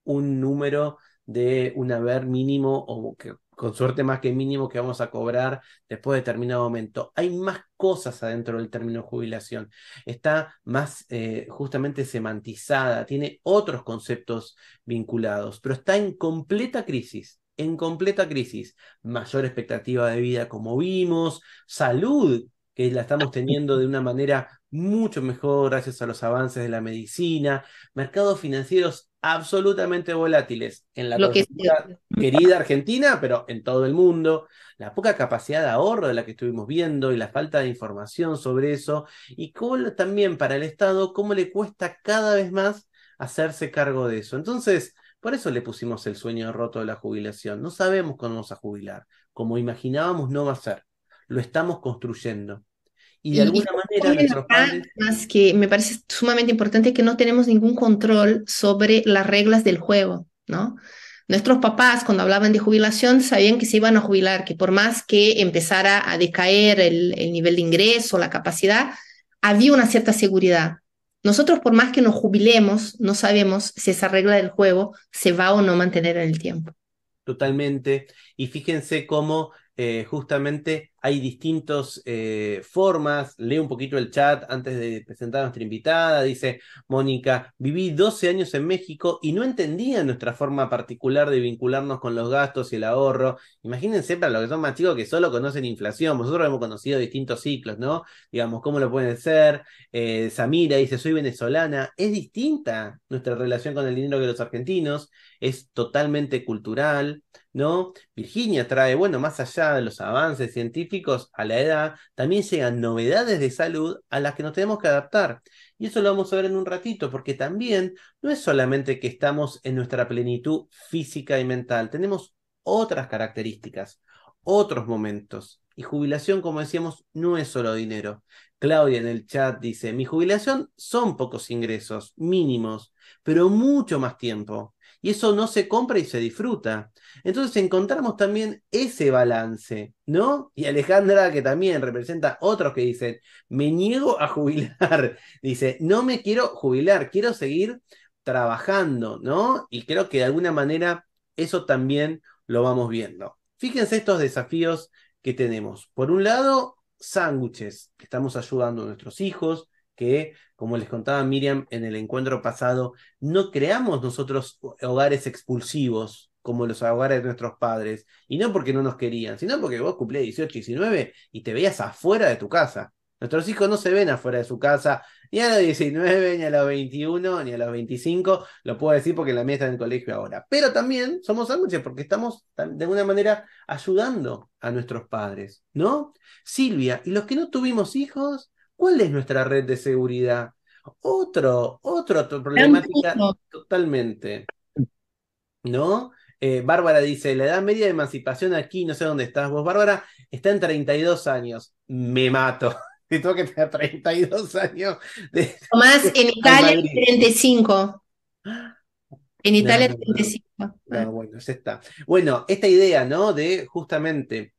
un número de un haber mínimo o que con suerte más que mínimo que vamos a cobrar después de determinado momento. Hay más cosas adentro del término jubilación. Está más justamente semantizada, tiene otros conceptos vinculados, pero está en completa crisis. En completa crisis, mayor expectativa de vida como vimos, salud, que la estamos teniendo de una manera mucho mejor gracias a los avances de la medicina, mercados financieros absolutamente volátiles en la Lo que coyuntura querida Argentina, pero en todo el mundo, la poca capacidad de ahorro de la que estuvimos viendo y la falta de información sobre eso, y cómo también para el Estado, cómo le cuesta cada vez más hacerse cargo de eso. Entonces, por eso le pusimos el sueño roto de la jubilación. No sabemos cuándo vamos a jubilar. Como imaginábamos, no va a ser. Lo estamos construyendo. Y de Y alguna manera también nuestros acá, padres. más que me parece sumamente importante que no tenemos ningún control sobre las reglas del juego, ¿no? Nuestros papás, cuando hablaban de jubilación, sabían que se iban a jubilar, que por más que empezara a decaer el nivel de ingreso, la capacidad, había una cierta seguridad. Nosotros, por más que nos jubilemos, no sabemos si esa regla del juego se va o no mantener en el tiempo. Totalmente. Y fíjense cómo justamente hay distintas formas. Leo un poquito el chat antes de presentar a nuestra invitada. Dice Mónica, viví 12 años en México y no entendía nuestra forma particular de vincularnos con los gastos y el ahorro. Imagínense para los que son más chicos que solo conocen inflación. Nosotros hemos conocido distintos ciclos, ¿no? Digamos, cómo lo pueden ser. Samira dice, soy venezolana. Es distinta nuestra relación con el dinero que los argentinos. Es totalmente cultural, ¿no? Virginia trae, bueno, más allá de los avances científicos a la edad, también llegan novedades de salud a las que nos tenemos que adaptar. Y eso lo vamos a ver en un ratito, porque también no es solamente que estamos en nuestra plenitud física y mental, tenemos otras características, otros momentos. Y jubilación, como decíamos, no es solo dinero. Claudia en el chat dice, mi jubilación son pocos ingresos, mínimos, pero mucho más tiempo. Y eso no se compra y se disfruta. Entonces encontramos también ese balance, ¿no? Y Alejandra, que también representa otros que dicen, me niego a jubilar. Dice, no me quiero jubilar, quiero seguir trabajando, ¿no? Y creo que de alguna manera eso también lo vamos viendo. Fíjense estos desafíos que tenemos. Por un lado, sándwiches, que estamos ayudando a nuestros hijos, que, como les contaba Miriam en el encuentro pasado, no creamos nosotros hogares expulsivos como los hogares de nuestros padres, y no porque no nos querían, sino porque vos cumplías 18, 19 y te veías afuera de tu casa. Nuestros hijos no se ven afuera de su casa, ni a los 19, ni a los 21, ni a los 25, lo puedo decir porque la mía está en el colegio ahora. Pero también somos sándwiches porque estamos de alguna manera ayudando a nuestros padres, ¿no? Silvia, ¿y los que no tuvimos hijos? ¿Cuál es nuestra red de seguridad? Otra Gran problemática punto. totalmente, ¿no? Bárbara dice, la edad media de emancipación aquí, no sé dónde estás vos, Bárbara, está en 32 años. Me mato. Si tengo que tener 32 años Tomás, en en Italia es Madrid. 35. En No, Italia es no, no. 35. No, bueno, ya está. Bueno, esta idea, ¿no? De justamente,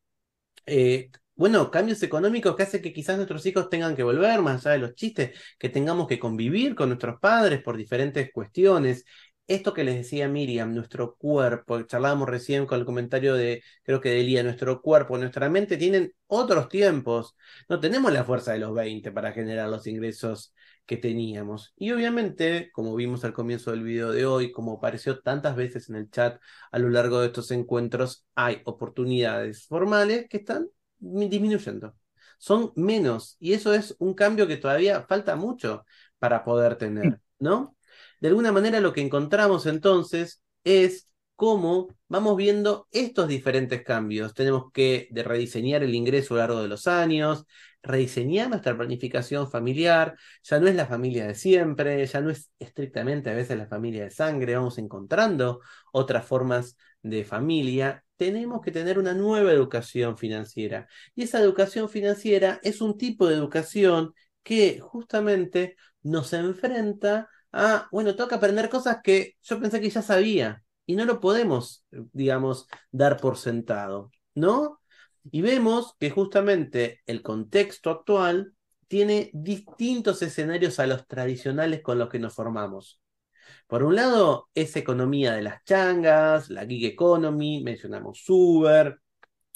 bueno, cambios económicos que hacen que quizás nuestros hijos tengan que volver, más allá de los chistes, que tengamos que convivir con nuestros padres por diferentes cuestiones. Esto que les decía Miriam, nuestro cuerpo, charlábamos recién con el comentario de, creo que de Elía, nuestro cuerpo, nuestra mente tienen otros tiempos. No tenemos la fuerza de los 20 para generar los ingresos que teníamos. Y obviamente, como vimos al comienzo del video de hoy, como apareció tantas veces en el chat a lo largo de estos encuentros, hay oportunidades formales que están disminuyendo. Son menos, y eso es un cambio que todavía falta mucho para poder tener, ¿no? De alguna manera lo que encontramos entonces es cómo vamos viendo estos diferentes cambios. Tenemos que rediseñar el ingreso a lo largo de los años, rediseñar nuestra planificación familiar, ya no es la familia de siempre, ya no es estrictamente a veces la familia de sangre, vamos encontrando otras formas de familia. Tenemos que tener una nueva educación financiera. Y esa educación financiera es un tipo de educación que justamente nos enfrenta a, bueno, tengo que aprender cosas que yo pensé que ya sabía y no lo podemos, digamos, dar por sentado, ¿no? Y vemos que justamente el contexto actual tiene distintos escenarios a los tradicionales con los que nos formamos. Por un lado, esa economía de las changas, la gig economy, mencionamos Uber,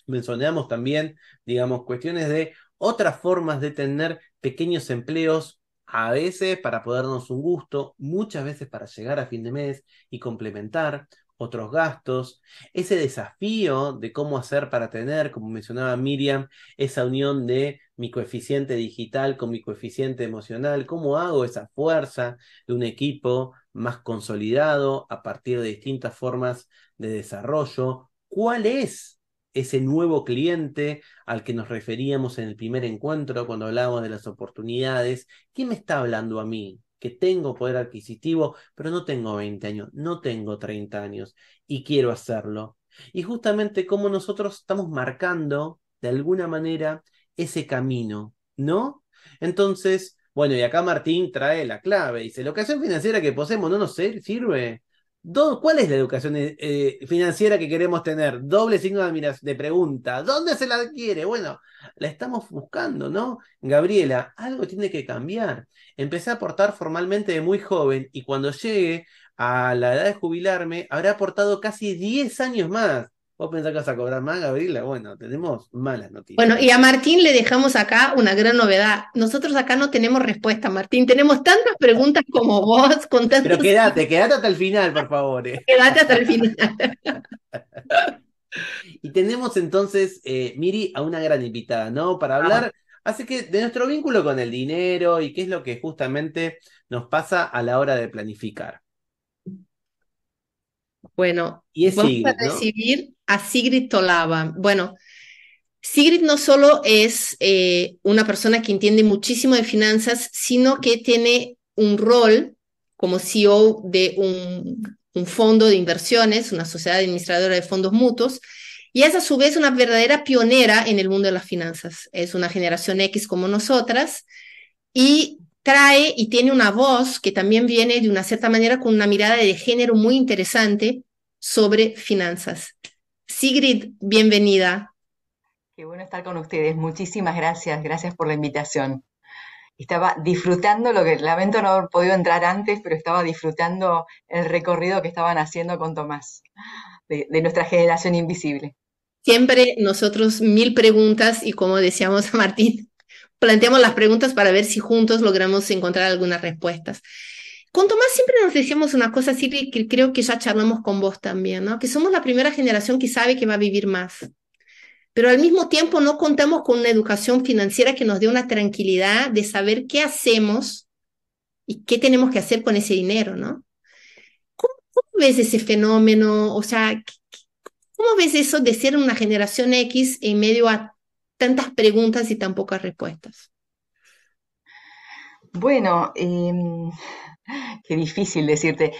mencionamos también, digamos, cuestiones de otras formas de tener pequeños empleos, a veces para poder darnos un gusto, muchas veces para llegar a fin de mes y complementar otros gastos, ese desafío de cómo hacer para tener, como mencionaba Miriam, esa unión de mi coeficiente digital con mi coeficiente emocional, cómo hago esa fuerza de un equipo más consolidado a partir de distintas formas de desarrollo, cuál es ese nuevo cliente al que nos referíamos en el primer encuentro cuando hablábamos de las oportunidades. ¿Quién me está hablando a mí? Que tengo poder adquisitivo, pero no tengo 20 años, no tengo 30 años y quiero hacerlo. Y justamente cómo nosotros estamos marcando de alguna manera ese camino, ¿no? Entonces, bueno, y acá Martín trae la clave. Dice, la educación financiera que poseemos no nos sirve. ¿Cuál es la educación financiera que queremos tener? Doble signo de pregunta. ¿Dónde se la adquiere? Bueno, la estamos buscando, ¿no? Gabriela, algo tiene que cambiar. Empecé a aportar formalmente de muy joven y cuando llegue a la edad de jubilarme, habré aportado casi 10 años más. ¿Vos pensás que vas a cobrar más, Gabriela? Bueno, tenemos malas Bueno, noticias. y a Martín le dejamos acá una gran novedad. Nosotros acá no tenemos respuesta, Martín. Tenemos tantas preguntas como vos, con Pero tantos... quédate hasta el final, por favor. Quédate hasta el final. Y tenemos entonces, Miri, a una gran invitada, ¿no? Para Vamos. hablar, así que de nuestro vínculo con el dinero y qué es lo que justamente nos pasa a la hora de planificar. Bueno, Y es vamos a Sigrid, ¿no? recibir a Sigrid Tolava. Bueno, Sigrid no solo es una persona que entiende muchísimo de finanzas, sino que tiene un rol como CEO de un fondo de inversiones, una sociedad administradora de fondos mutuos, y es a su vez una verdadera pionera en el mundo de las finanzas. Es una generación X como nosotras y trae y tiene una voz que también viene de una cierta manera con una mirada de género muy interesante sobre finanzas. Sigrid, bienvenida. Qué bueno estar con ustedes. Muchísimas gracias. Gracias por la invitación. Estaba disfrutando lo que lamento no haber podido entrar antes, pero estaba disfrutando el recorrido que estaban haciendo con Tomás, de nuestra generación invisible. Siempre nosotros mil preguntas y como decíamos a Martín, planteamos las preguntas para ver si juntos logramos encontrar algunas respuestas. Con Tomás siempre nos decíamos una cosa así que creo que ya charlamos con vos también, ¿no? Que somos la primera generación que sabe que va a vivir más, pero al mismo tiempo no contamos con una educación financiera que nos dé una tranquilidad de saber qué hacemos y qué tenemos que hacer con ese dinero, ¿no? ¿Cómo ves ese fenómeno? O sea, ¿cómo ves eso de ser una generación X en medio a tantas preguntas y tan pocas respuestas? Bueno, qué difícil decirte.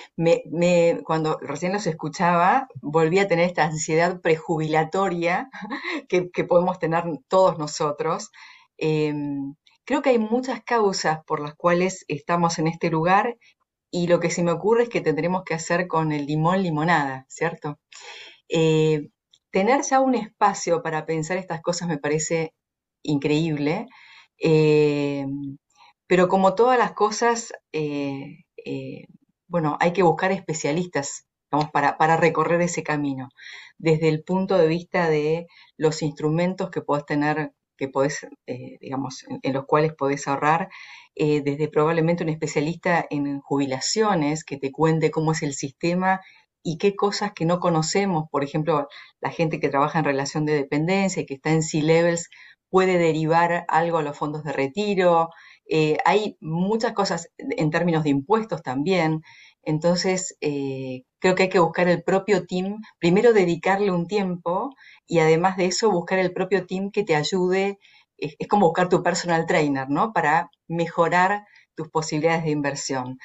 Cuando recién los escuchaba, volví a tener esta ansiedad prejubilatoria que podemos tener todos nosotros. Creo que hay muchas causas por las cuales estamos en este lugar y lo que se me ocurre es que tendremos que hacer con el limón limonada, ¿cierto? Tener ya un espacio para pensar estas cosas me parece increíble. Eh, pero como todas las cosas, bueno, hay que buscar especialistas, vamos, para recorrer ese camino, desde el punto de vista de los instrumentos que podés tener, que podés, digamos, en los cuales podés ahorrar, desde probablemente un especialista en jubilaciones que te cuente cómo es el sistema y qué cosas que no conocemos, por ejemplo, la gente que trabaja en relación de dependencia y que está en C-levels puede derivar algo a los fondos de retiro. Hay muchas cosas en términos de impuestos también. Entonces, creo que hay que buscar el propio team, primero dedicarle un tiempo y además de eso buscar el propio team que te ayude. Es como buscar tu personal trainer, ¿no? Para mejorar tus posibilidades de inversión.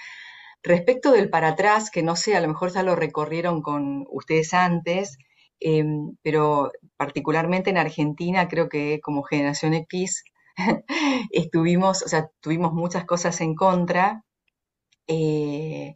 Respecto del para atrás, que no sé, a lo mejor ya lo recorrieron con ustedes antes, pero particularmente en Argentina, creo que como generación X estuvimos, o sea, tuvimos muchas cosas en contra, eh,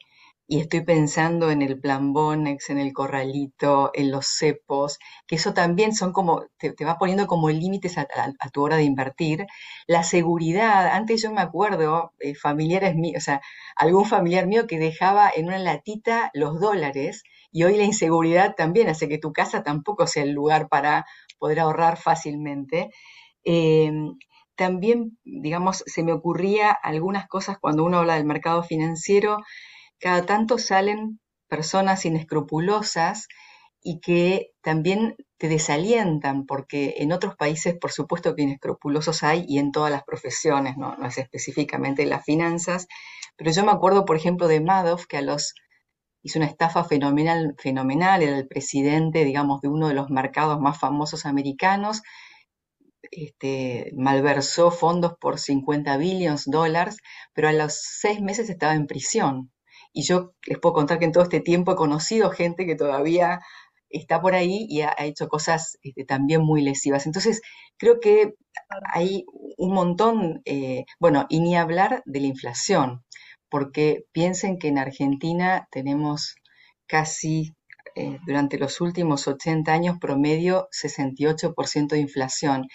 y estoy pensando en el plan Bonex, en el corralito, en los cepos, que eso también son como, te va poniendo como límites a tu hora de invertir. La seguridad, antes yo me acuerdo, familiares míos, o sea, algún familiar mío que dejaba en una latita los dólares, y hoy la inseguridad también hace que tu casa tampoco sea el lugar para poder ahorrar fácilmente. Eh, También, digamos, se me ocurría algunas cosas cuando uno habla del mercado financiero, cada tanto salen personas inescrupulosas y que también te desalientan, porque en otros países, por supuesto que inescrupulosos hay y en todas las profesiones, no, no es específicamente en las finanzas, pero yo me acuerdo, por ejemplo, de Madoff, que hizo una estafa fenomenal, fenomenal, era el presidente, digamos, de uno de los mercados más famosos americanos, malversó fondos por 50 billones de dólares, pero a los 6 meses estaba en prisión. Y yo les puedo contar que en todo este tiempo he conocido gente que todavía está por ahí y ha hecho cosas también muy lesivas. Entonces, creo que hay un montón, bueno, y ni hablar de la inflación, porque piensen que en Argentina tenemos casi, durante los últimos 80 años, promedio 68% de inflación.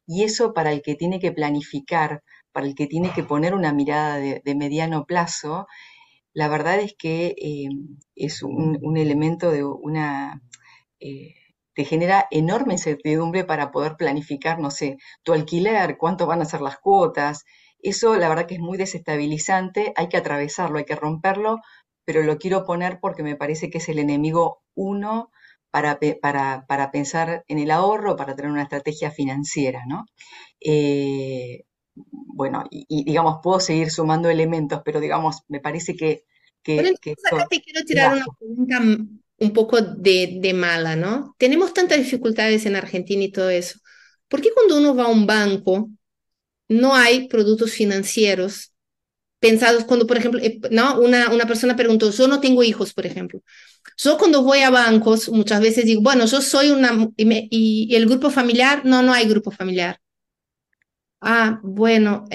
Y eso para el que tiene que planificar, para el que tiene que poner una mirada de mediano plazo, la verdad es que es un elemento de una... eh, te genera enorme incertidumbre para poder planificar, no sé, tu alquiler, cuánto van a ser las cuotas. Eso la verdad que es muy desestabilizante, hay que atravesarlo, hay que romperlo, pero lo quiero poner porque me parece que es el enemigo uno para pensar en el ahorro, para tener una estrategia financiera, ¿no? Bueno, digamos, puedo seguir sumando elementos, pero digamos, me parece Pero que entonces acá esto te quiero es tirar una básico. pregunta un poco de mala, ¿no? Tenemos tantas dificultades en Argentina y todo eso. ¿Por qué cuando uno va a un banco no hay productos financieros pensados cuando, por ejemplo, no, una persona preguntó, yo no tengo hijos, por ejemplo. Yo cuando voy a bancos muchas veces digo, bueno, yo soy una, y el grupo familiar, no, no hay grupo familiar. Ah, bueno,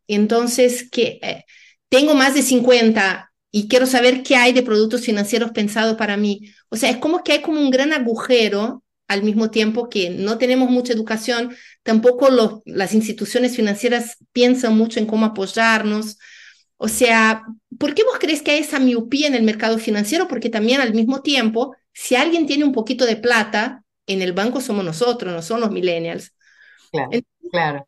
entonces que tengo más de 50 y quiero saber qué hay de productos financieros pensados para mí. O sea, es como que hay como un gran agujero al mismo tiempo que no tenemos mucha educación, tampoco las instituciones financieras piensan mucho en cómo apoyarnos. O sea, ¿por qué vos crees que hay esa miopía en el mercado financiero? Porque también al mismo tiempo, si alguien tiene un poquito de plata, en el banco somos nosotros, no son los millennials. Claro, claro.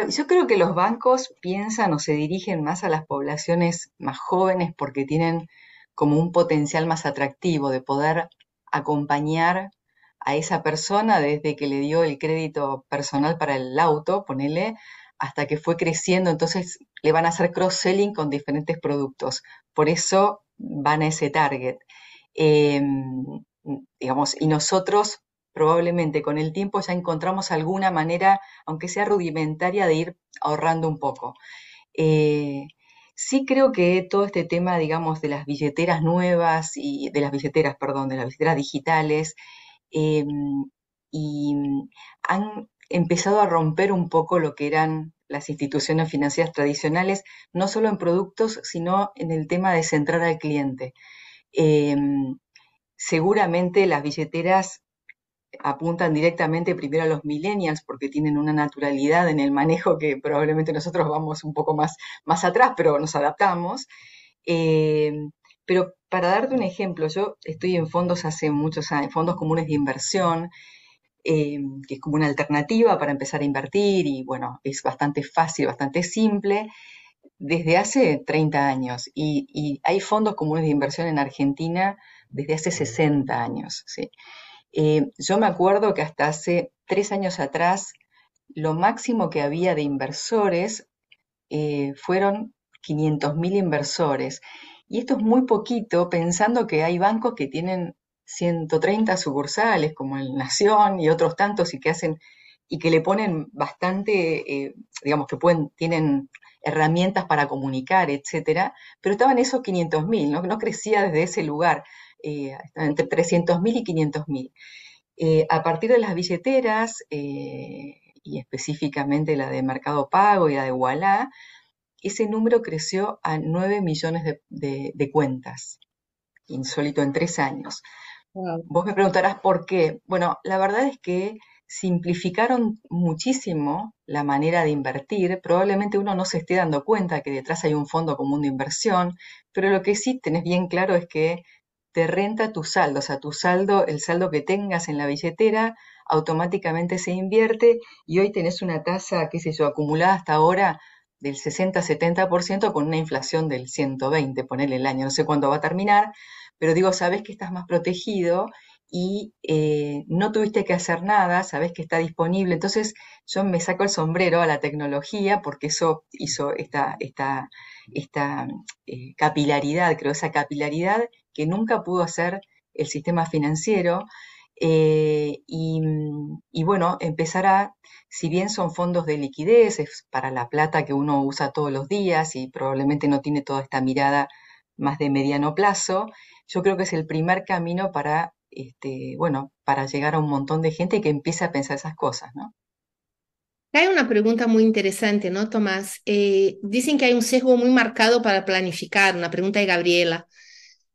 Yo creo que los bancos piensan o se dirigen más a las poblaciones más jóvenes porque tienen como un potencial más atractivo de poder acompañar a esa persona desde que le dio el crédito personal para el auto, ponele, hasta que fue creciendo, entonces le van a hacer cross-selling con diferentes productos. Por eso van a ese target. Digamos, y nosotros probablemente con el tiempo ya encontramos alguna manera, aunque sea rudimentaria, de ir ahorrando un poco. Eh, sí creo que todo este tema, digamos, de las billeteras nuevas y de las billeteras, perdón, de las billeteras digitales, eh, y han empezado a romper un poco lo que eran las instituciones financieras tradicionales, no solo en productos, sino en el tema de centrar al cliente. Eh, Seguramente las billeteras apuntan directamente primero a los millennials porque tienen una naturalidad en el manejo que probablemente nosotros vamos un poco más atrás, pero nos adaptamos. Eh, pero para darte un ejemplo, yo estoy en fondos hace muchos años, fondos comunes de inversión, que es como una alternativa para empezar a invertir y bueno, es bastante fácil, bastante simple, desde hace 30 años. Y hay fondos comunes de inversión en Argentina desde hace 60 años, ¿sí? Yo me acuerdo que hasta hace 3 años atrás, lo máximo que había de inversores fueron 500.000 inversores. Y esto es muy poquito, pensando que hay bancos que tienen 130 sucursales, como el Nación y otros tantos, y que le ponen bastante, digamos que tienen herramientas para comunicar, etcétera, pero estaban esos 500.000, ¿no? No crecía desde ese lugar, estaban entre 300.000 y 500.000. A partir de las billeteras, y específicamente la de Mercado Pago y la de Ualá, ese número creció a 9 millones de cuentas, insólito en 3 años. Wow. Vos me preguntarás por qué. Bueno, la verdad es que simplificaron muchísimo la manera de invertir. Probablemente uno no se esté dando cuenta que detrás hay un fondo común de inversión, pero lo que sí tenés bien claro es que te renta tu saldo, o sea, tu saldo, el saldo que tengas en la billetera, automáticamente se invierte y hoy tenés una tasa, qué sé yo, acumulada hasta ahora del 60-70% con una inflación del 120, ponele el año, no sé cuándo va a terminar, pero digo, sabes que estás más protegido y no tuviste que hacer nada, sabes que está disponible. Entonces yo me saco el sombrero a la tecnología porque eso hizo esta capilaridad, creo, esa capilaridad que nunca pudo hacer el sistema financiero. Y bueno, empezará, si bien son fondos de liquidez, es para la plata que uno usa todos los días y probablemente no tiene toda esta mirada más de mediano plazo, yo creo que es el primer camino para, bueno, para llegar a un montón de gente que empiece a pensar esas cosas, ¿no? Hay una pregunta muy interesante, ¿no, Tomás? Dicen que hay un sesgo muy marcado para planificar, una pregunta de Gabriela,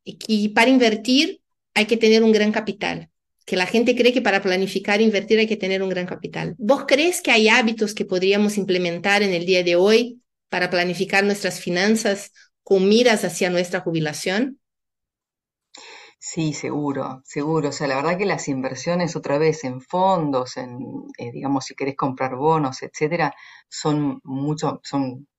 y que para invertir hay que tener un gran capital, que la gente cree que para planificar e invertir hay que tener un gran capital. ¿Vos crees que hay hábitos que podríamos implementar en el día de hoy para planificar nuestras finanzas con miras hacia nuestra jubilación? Sí, seguro, seguro. O sea, la verdad que las inversiones otra vez en fondos, digamos, si querés comprar bonos, etcétera, son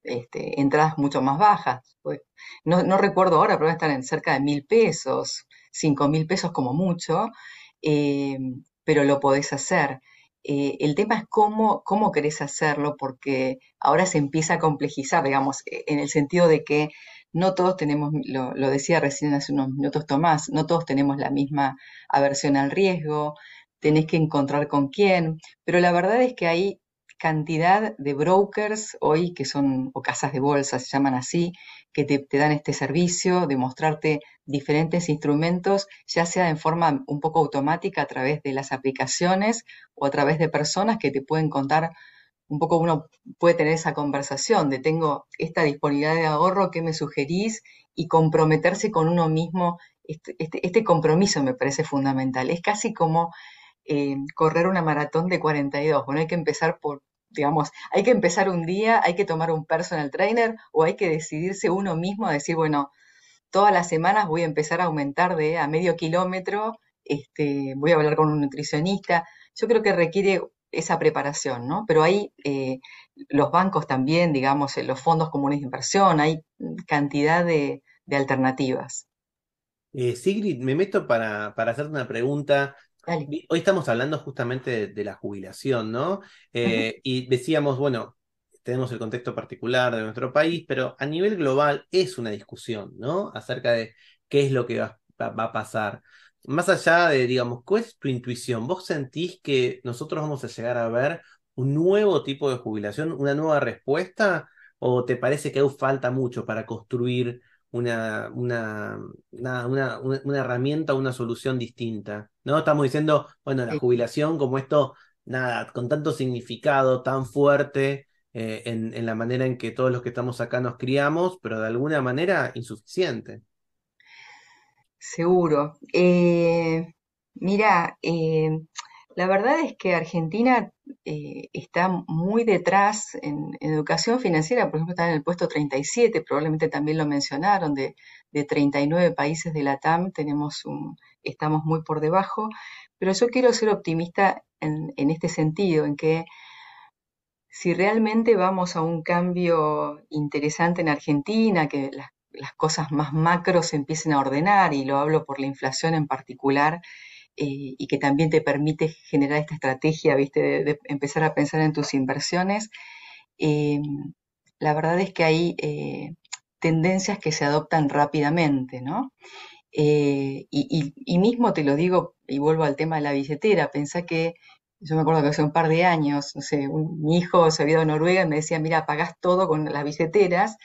entradas mucho más bajas. Pues, no recuerdo ahora, pero están en cerca de 1.000 pesos, 5.000 pesos como mucho, eh, pero lo podés hacer. El tema es cómo querés hacerlo, porque ahora se empieza a complejizar, digamos, en el sentido de que no todos tenemos, lo decía recién hace unos minutos Tomás, no todos tenemos la misma aversión al riesgo, tenés que encontrar con quién, pero la verdad es que hay cantidad de brokers hoy que son, o casas de bolsa se llaman así, que te dan este servicio de mostrarte diferentes instrumentos, ya sea en forma un poco automática a través de las aplicaciones o a través de personas que te pueden contar un poco. Uno puede tener esa conversación de tengo esta disponibilidad de ahorro, ¿qué me sugerís? Y comprometerse con uno mismo. Este compromiso me parece fundamental. Es casi como correr una maratón de 42. Bueno, hay que empezar digamos, hay que empezar un día, hay que tomar un personal trainer o hay que decidirse uno mismo a decir, bueno, todas las semanas voy a empezar a aumentar a medio kilómetro, voy a hablar con un nutricionista. Yo creo que requiere esa preparación, ¿no? Pero hay los bancos también, digamos, los fondos comunes de inversión, hay cantidad de alternativas. Sigrid, me meto para hacerte una pregunta. Dale. Hoy estamos hablando justamente de la jubilación, ¿no? Ujú. Y decíamos, bueno, tenemos el contexto particular de nuestro país, pero a nivel global es una discusión, ¿no? Acerca de qué es lo que va a pasar. Más allá de, digamos, ¿cuál es tu intuición? ¿Vos sentís que nosotros vamos a llegar a ver un nuevo tipo de jubilación, una nueva respuesta? ¿O te parece que aún falta mucho para construir una, una, una herramienta, una solución distinta? ¿No? Estamos diciendo, bueno, la Sí. jubilación como esto, nada, con tanto significado tan fuerte en la manera en que todos los que estamos acá nos criamos, pero de alguna manera insuficiente. Seguro. Mira, La verdad es que Argentina está muy detrás en educación financiera, por ejemplo, está en el puesto 37, probablemente también lo mencionaron, de 39 países de la TAM estamos muy por debajo, pero yo quiero ser optimista en este sentido, en que si realmente vamos a un cambio interesante en Argentina, que las cosas más macro se empiecen a ordenar, y lo hablo por la inflación en particular, y que también te permite generar esta estrategia, ¿viste? De empezar a pensar en tus inversiones, eh, la verdad es que hay tendencias que se adoptan rápidamente, ¿no? Y mismo te lo digo, y vuelvo al tema de la billetera, pensá que yo me acuerdo que hace un par de años, no sé, mi hijo se había ido a Noruega y me decía, mira, pagás todo con las billeteras,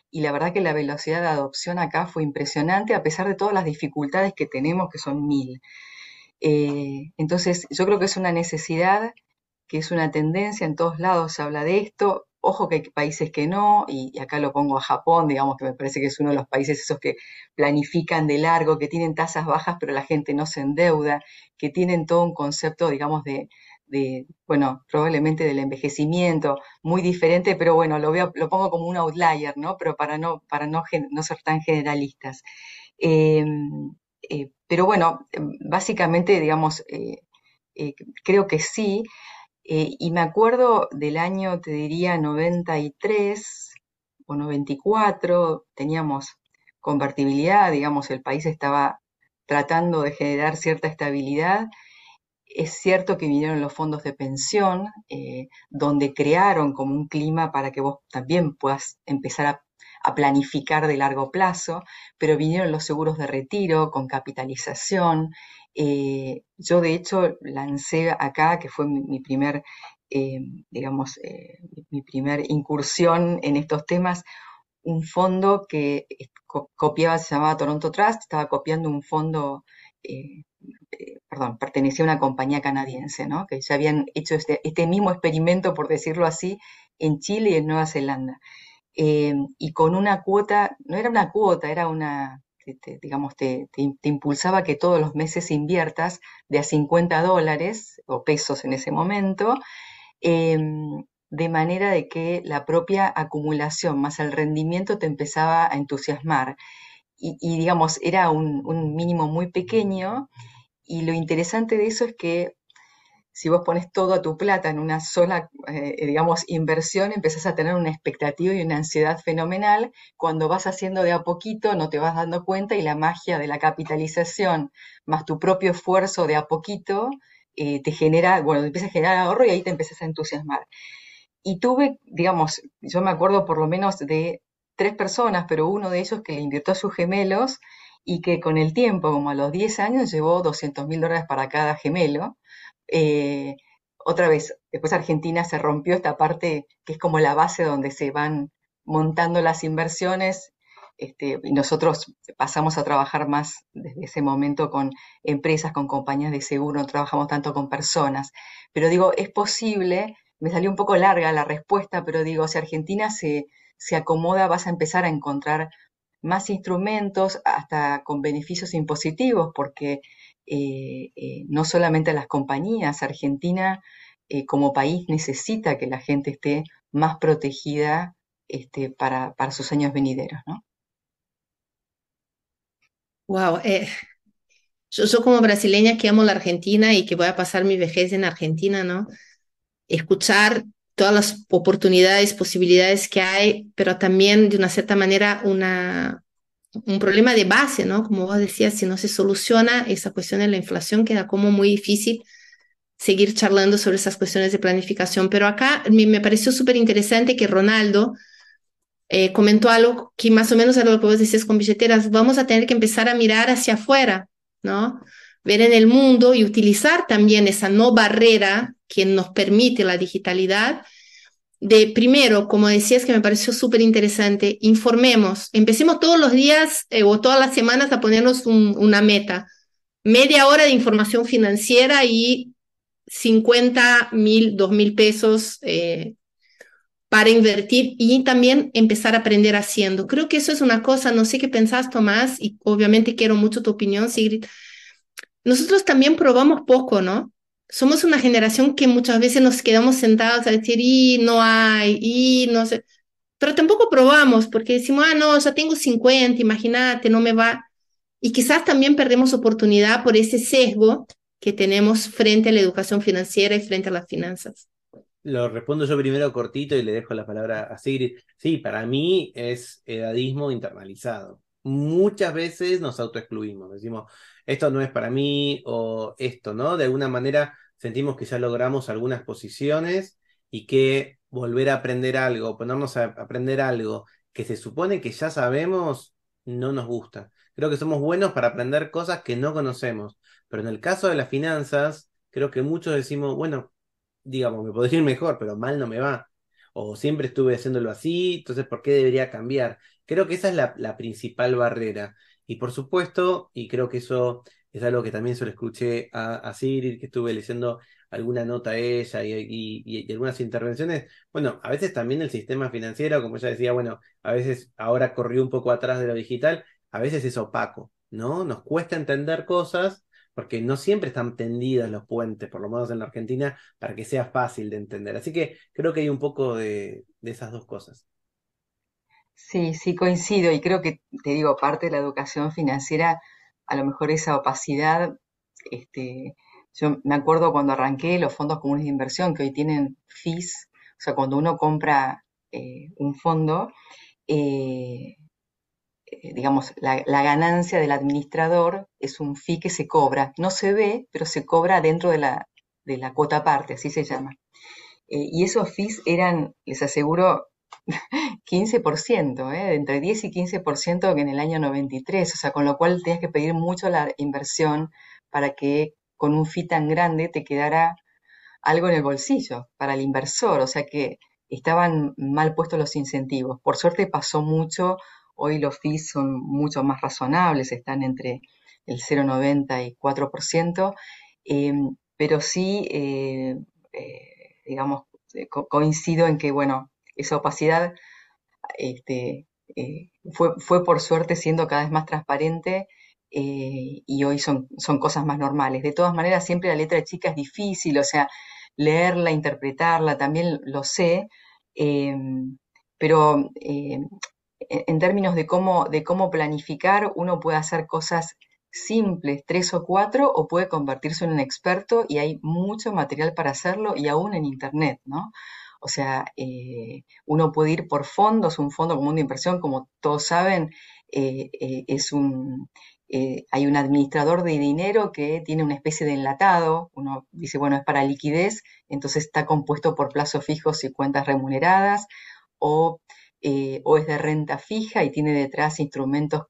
y la verdad que la velocidad de adopción acá fue impresionante, a pesar de todas las dificultades que tenemos, que son mil. Entonces, yo creo que es una necesidad, que es una tendencia, en todos lados se habla de esto. Ojo que hay países que no, y acá lo pongo a Japón, digamos que me parece que es uno de los países esos que planifican de largo, que tienen tasas bajas, pero la gente no se endeuda, que tienen todo un concepto, digamos, bueno, probablemente del envejecimiento, muy diferente, pero bueno, lo pongo como un outlier, ¿no? Pero no ser tan generalistas. Eh, pero bueno, básicamente, digamos, creo que sí, y me acuerdo del año, te diría, 93 o 94, teníamos convertibilidad, digamos, el país estaba tratando de generar cierta estabilidad. Es cierto que vinieron los fondos de pensión, donde crearon como un clima para que vos también puedas empezar a planificar de largo plazo, pero vinieron los seguros de retiro con capitalización. Yo de hecho lancé acá, que fue mi primer, digamos, mi primer incursión en estos temas, un fondo que copiaba, se llamaba Toronto Trust, estaba copiando un fondo, perdón, pertenecía a una compañía canadiense, ¿no? Que ya habían hecho este mismo experimento, por decirlo así, en Chile y en Nueva Zelanda. Y con una cuota, no era una cuota, era digamos, te impulsaba que todos los meses inviertas de a $50 o pesos en ese momento, de manera de que la propia acumulación más el rendimiento te empezaba a entusiasmar. Digamos, era un mínimo muy pequeño, y lo interesante de eso es que si vos pones toda tu plata en una sola, digamos, inversión, empezás a tener una expectativa y una ansiedad fenomenal. Cuando vas haciendo de a poquito, no te vas dando cuenta, y la magia de la capitalización más tu propio esfuerzo de a poquito te genera, bueno, te empieza a generar ahorro, y ahí te empezás a entusiasmar. Y tuve, digamos, yo me acuerdo por lo menos de 3 personas, pero uno de ellos que le invirtió a sus gemelos, y que con el tiempo, como a los 10 años, llevó $200.000 para cada gemelo. Eh, Otra vez, después Argentina se rompió esta parte que es como la base donde se van montando las inversiones, y nosotros pasamos a trabajar más desde ese momento con empresas, con compañías de seguro, no trabajamos tanto con personas. Pero digo, es posible, me salió un poco larga la respuesta, pero digo, si Argentina se acomoda, vas a empezar a encontrar más instrumentos, hasta con beneficios impositivos, porque no solamente las compañías, Argentina como país necesita que la gente esté más protegida, para sus años venideros, ¿no? Wow, yo como brasileña que amo la Argentina y que voy a pasar mi vejez en Argentina, ¿no? Escuchar todas las oportunidades, posibilidades que hay, pero también de una cierta manera un problema de base, ¿no? Como vos decías, si no se soluciona esa cuestión de la inflación, queda como muy difícil seguir charlando sobre esas cuestiones de planificación. Pero acá me pareció súper interesante que Ronaldo comentó algo que más o menos era lo que vos decías con billeteras. Vamos a tener que empezar a mirar hacia afuera, ¿no? Ver en el mundo y utilizar también esa no barrera que nos permite la digitalidad. De primero, como decías, que me pareció súper interesante, informemos, empecemos todos los días o todas las semanas a ponernos una meta, media hora de información financiera y 50.000, 2.000 pesos para invertir, y también empezar a aprender haciendo. Creo que eso es una cosa, no sé qué pensás, Tomás, y obviamente quiero mucho tu opinión, Sigrid. Nosotros también probamos poco, ¿no? somos una generación que muchas veces nos quedamos sentados a decir, y no hay, y no sé, pero tampoco probamos porque decimos, ah, no, ya tengo 50, imagínate, no me va. Y quizás también perdemos oportunidad por ese sesgo que tenemos frente a la educación financiera y frente a las finanzas. Lo respondo yo primero cortito y le dejo la palabra a Sigrid. Sí, para mí es edadismo internalizado. Muchas veces nos autoexcluimos, decimos, esto no es para mí o esto, ¿no? De alguna manera sentimos que ya logramos algunas posiciones y que volver a aprender algo, ponernos a aprender algo que se supone que ya sabemos, no nos gusta. Creo que somos buenos para aprender cosas que no conocemos, pero en el caso de las finanzas, creo que muchos decimos, bueno, digamos, me podría ir mejor, pero mal no me va. O siempre estuve haciéndolo así, entonces, ¿por qué debería cambiar? Creo que esa es la principal barrera. Y por supuesto, y creo que eso es algo que también se lo escuché a Sigrid, que estuve leyendo alguna nota a ella y algunas intervenciones. Bueno, a veces también el sistema financiero, como ella decía, bueno, a veces ahora corrió un poco atrás de lo digital, a veces es opaco, ¿no? Nos cuesta entender cosas porque no siempre están tendidos los puentes, por lo menos en la Argentina, para que sea fácil de entender. Así que creo que hay un poco de esas dos cosas. Sí, sí, coincido y creo que, te digo, parte de la educación financiera, a lo mejor esa opacidad, yo me acuerdo cuando arranqué los fondos comunes de inversión que hoy tienen fees, o sea, cuando uno compra un fondo, eh, digamos, la ganancia del administrador es un fee que se cobra, no se ve, pero se cobra dentro de la cuota aparte, así se llama. Y esos fees eran, les aseguro, 15%, de entre 10 y 15% que en el año 93, o sea, con lo cual tenías que pedir mucho la inversión para que con un fee tan grande te quedara algo en el bolsillo para el inversor, o sea que estaban mal puestos los incentivos. Por suerte pasó mucho, hoy los fees son mucho más razonables, están entre el 0,90 y 4%, eh, pero sí, digamos, coincido en que, bueno, esa opacidad fue por suerte siendo cada vez más transparente y hoy son cosas más normales. De todas maneras, siempre la letra chica es difícil, o sea, leerla, interpretarla, también lo sé, eh, pero en términos de cómo planificar, uno puede hacer cosas simples, tres o cuatro, o puede convertirse en un experto y hay mucho material para hacerlo y aún en Internet, ¿no? O sea, uno puede ir por fondos, un fondo común de inversión, como todos saben, hay un administrador de dinero que tiene una especie de enlatado, uno dice, bueno, es para liquidez, entonces está compuesto por plazos fijos y cuentas remuneradas, o, o es de renta fija y tiene detrás instrumentos,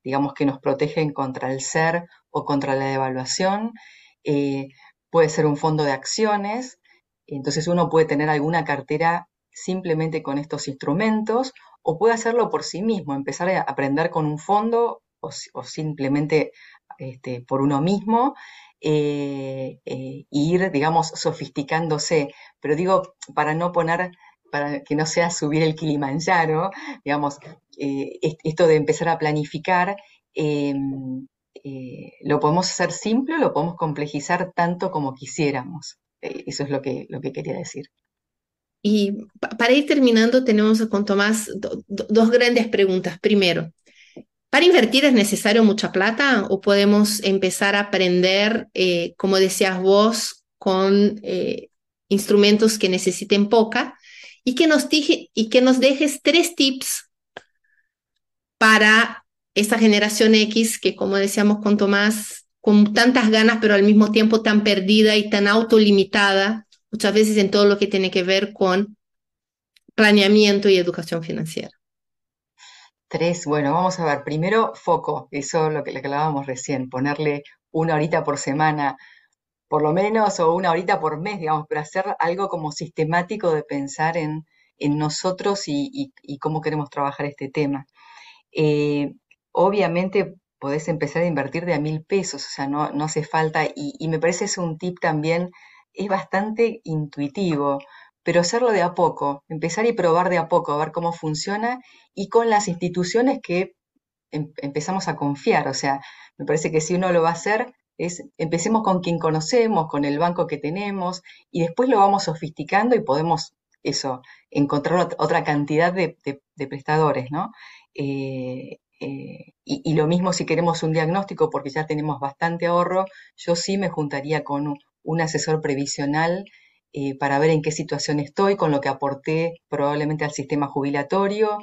digamos, que nos protegen contra el ser o contra la devaluación. Eh, Puede ser un fondo de acciones, entonces uno puede tener alguna cartera simplemente con estos instrumentos o puede hacerlo por sí mismo, empezar a aprender con un fondo o simplemente por uno mismo ir, digamos, sofisticándose. Pero digo, para no poner, para que no sea subir el Kilimanjaro, digamos, esto de empezar a planificar, lo podemos hacer simple o lo podemos complejizar tanto como quisiéramos. Eso es lo que quería decir. Y para ir terminando, tenemos con Tomás dos grandes preguntas. Primero, ¿para invertir es necesario mucha plata o podemos empezar a aprender, como decías vos, con instrumentos que necesiten poca? Y que nos dejes tres tips para esa generación X que, como decíamos con Tomás, con tantas ganas, pero al mismo tiempo tan perdida y tan autolimitada, muchas veces en todo lo que tiene que ver con planeamiento y educación financiera. Tres, bueno, vamos a ver. Primero, foco. Eso lo que hablábamos recién. Ponerle una horita por semana, por lo menos, o una horita por mes, digamos, pero hacer algo como sistemático de pensar en nosotros y cómo queremos trabajar este tema. Eh, Obviamente podés empezar a invertir de a 1.000 pesos, o sea, no hace falta, y me parece es un tip también, es bastante intuitivo, pero hacerlo de a poco, empezar y probar de a poco, a ver cómo funciona, y con las instituciones que empezamos a confiar, o sea, me parece que si uno lo va a hacer, Empecemos con quien conocemos, con el banco que tenemos, y después lo vamos sofisticando y podemos, eso, encontrar otra cantidad de prestadores, ¿no? Y lo mismo si queremos un diagnóstico, porque ya tenemos bastante ahorro, yo sí me juntaría con un asesor previsional para ver en qué situación estoy, con lo que aporté probablemente al sistema jubilatorio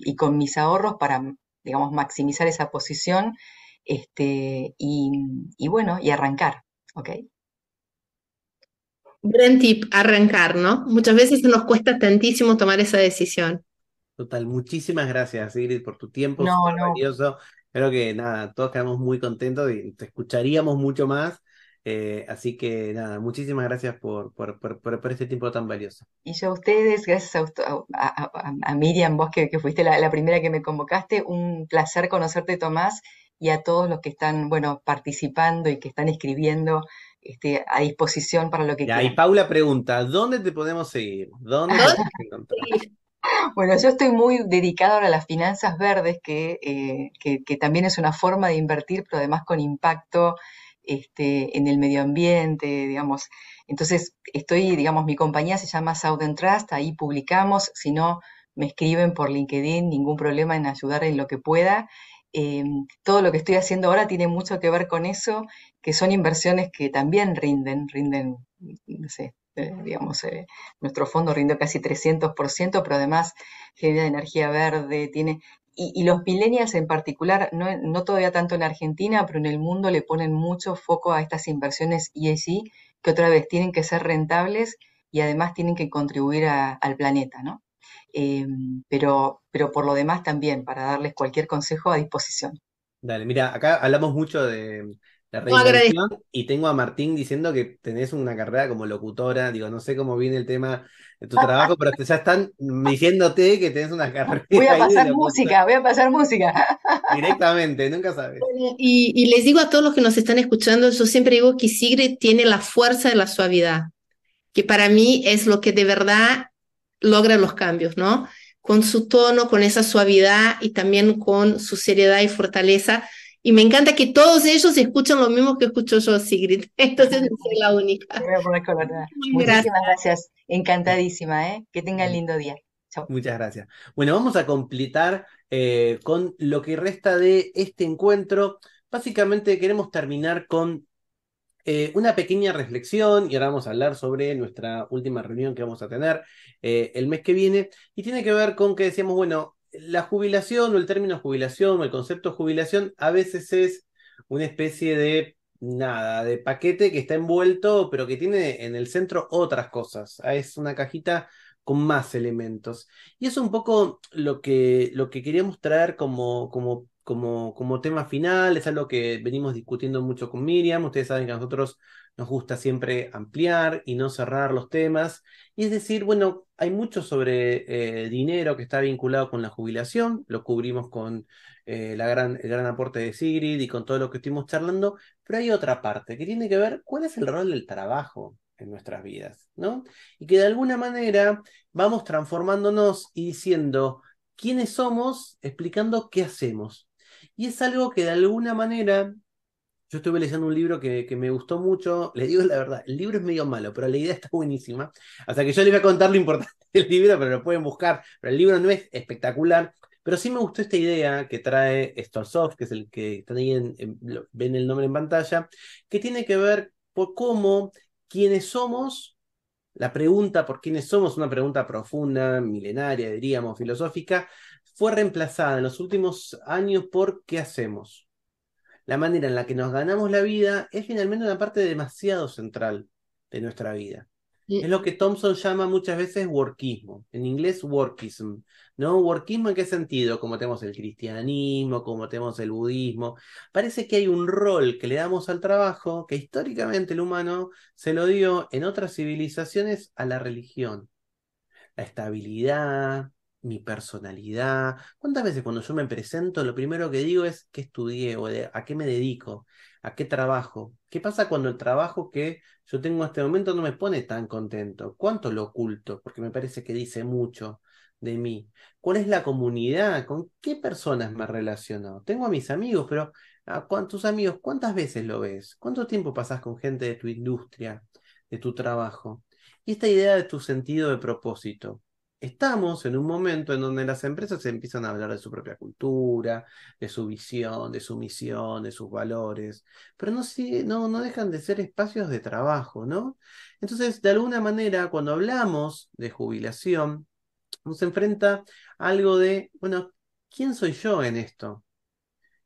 y con mis ahorros para, digamos, maximizar esa posición y bueno, y arrancar, ¿ok? Gran tip, arrancar, ¿no? Muchas veces nos cuesta tantísimo tomar esa decisión. Total, muchísimas gracias, Sigrid, por tu tiempo, No, súper no, valioso. Creo que nada, todos quedamos muy contentos y te escucharíamos mucho más. Así que nada, muchísimas gracias por este tiempo tan valioso. y yo a ustedes, gracias a Miriam, vos que fuiste la primera que me convocaste, un placer conocerte, Tomás, y a todos los que están, bueno, participando y que están escribiendo a disposición para lo que Ya, y quieran. Paula pregunta, ¿dónde te podemos seguir? ¿Dónde te ¿Dónde podemos encontrar? seguir? Bueno, yo estoy muy dedicada ahora a las finanzas verdes, que también es una forma de invertir, pero además con impacto en el medio ambiente, digamos. Entonces, digamos, mi compañía se llama Southern Trust, ahí publicamos, si no, me escriben por LinkedIn, ningún problema en ayudar en lo que pueda. Todo lo que estoy haciendo ahora tiene mucho que ver con eso, que son inversiones que también rinden, no sé, digamos, nuestro fondo rindió casi 300%, pero además genera energía verde, y los millennials en particular, no todavía tanto en Argentina, pero en el mundo le ponen mucho foco a estas inversiones ESG, que otra vez tienen que ser rentables y además tienen que contribuir al planeta, ¿no? Eh, pero por lo demás también, para darles cualquier consejo a disposición. Dale, mira, acá hablamos mucho de la No, agradezco. reinversión y tengo a Martín diciendo que tenés una carrera como locutora. Digo, no sé cómo viene el tema de tu trabajo, pero ya están diciéndote que tenés una carrera Voy a ahí de pasar locutora. música, voy a pasar música. Directamente, nunca sabes. Y les digo a todos los que nos están escuchando, yo siempre digo que Sigrid tiene la fuerza de la suavidad, que para mí es lo que de verdad logra los cambios, ¿no? Con su tono, con esa suavidad y también con su seriedad y fortaleza. Y me encanta que todos ellos escuchan lo mismo que escucho yo, Sigrid. Entonces no soy la única. Me voy a poner colorada. Muchas gracias. Muchísimas gracias. Encantadísima, ¿eh? Que tengan lindo día. Chao. Muchas gracias. Bueno, vamos a completar con lo que resta de este encuentro. Básicamente queremos terminar con una pequeña reflexión y ahora vamos a hablar sobre nuestra última reunión que vamos a tener el mes que viene y tiene que ver con que decíamos, bueno, la jubilación o el término jubilación o el concepto jubilación a veces es una especie de nada, de paquete que está envuelto pero que tiene en el centro otras cosas. Es una cajita con más elementos. Y es un poco lo que queríamos traer como tema final, es algo que venimos discutiendo mucho con Miriam. Ustedes saben que a nosotros nos gusta siempre ampliar y no cerrar los temas. Y es decir, bueno, hay mucho sobre dinero que está vinculado con la jubilación, lo cubrimos con el gran aporte de Sigrid y con todo lo que estuvimos charlando, pero hay otra parte que tiene que ver cuál es el rol del trabajo en nuestras vidas, ¿no? Y que de alguna manera vamos transformándonos y diciendo quiénes somos, explicando qué hacemos. Y es algo que de alguna manera, yo estuve leyendo un libro que me gustó mucho, les digo la verdad, el libro es medio malo, pero la idea está buenísima. Hasta que yo les voy a contar lo importante del libro, pero lo pueden buscar. Pero el libro no es espectacular, pero sí me gustó esta idea que trae Stolzov, que es el que están ahí, ven el nombre en pantalla, que tiene que ver por cómo quienes somos, la pregunta por quiénes somos, una pregunta profunda, milenaria, diríamos, filosófica, fue reemplazada en los últimos años por qué hacemos. La manera en la que nos ganamos la vida es finalmente una parte demasiado central de nuestra vida. Es lo que Thompson llama muchas veces workismo, en inglés workism, ¿no? ¿Workismo en qué sentido? Como tenemos el cristianismo, como tenemos el budismo. Parece que hay un rol que le damos al trabajo que históricamente el humano se lo dio en otras civilizaciones a la religión. La estabilidad, mi personalidad. ¿Cuántas veces cuando yo me presento lo primero que digo es qué estudié o a qué me dedico, a qué trabajo? ¿Qué pasa cuando el trabajo que yo tengo en este momento no me pone tan contento? ¿Cuánto lo oculto? Porque me parece que dice mucho de mí? ¿Cuál es la comunidad? ¿Con qué personas me relaciono? Tengo a mis amigos, pero tus amigos, ¿cuántas veces lo ves? ¿Cuánto tiempo pasás con gente de tu industria, de tu trabajo? Y esta idea de tu sentido de propósito. Estamos en un momento en donde las empresas empiezan a hablar de su propia cultura, de su visión, de su misión, de sus valores, pero no dejan de ser espacios de trabajo, ¿no? Entonces, de alguna manera, cuando hablamos de jubilación, nos enfrenta a algo de, bueno, ¿quién soy yo en esto?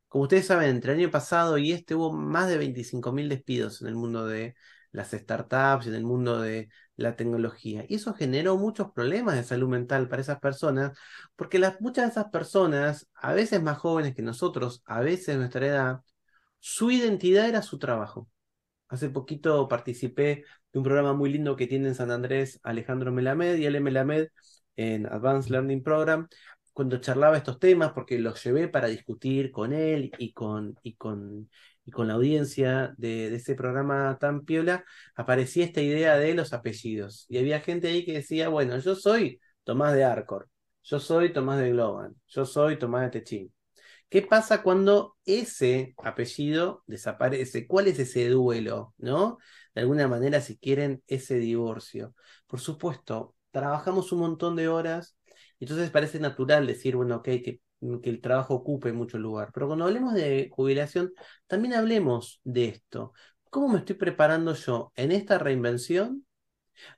Como ustedes saben, entre el año pasado y este hubo más de 25.000 despidos en el mundo de las startups, en el mundo de la tecnología. Y eso generó muchos problemas de salud mental para esas personas, porque muchas de esas personas, a veces más jóvenes que nosotros, a veces de nuestra edad, su identidad era su trabajo. Hace poquito participé de un programa muy lindo que tiene en San Andrés Alejandro Melamed y Ale Melamed en Advanced Learning Program, cuando charlaba estos temas, porque los llevé para discutir con él y con la audiencia de ese programa tan piola, aparecía esta idea de los apellidos. Y había gente ahí que decía, bueno, yo soy Tomás de Arcor, yo soy Tomás de Globan, yo soy Tomás de Techín. ¿Qué pasa cuando ese apellido desaparece? ¿Cuál es ese duelo, no? De alguna manera, si quieren, ese divorcio. Por supuesto, trabajamos un montón de horas, y entonces parece natural decir, bueno, ok, que el trabajo ocupe mucho lugar. Pero cuando hablemos de jubilación, también hablemos de esto. ¿Cómo me estoy preparando yo en esta reinvención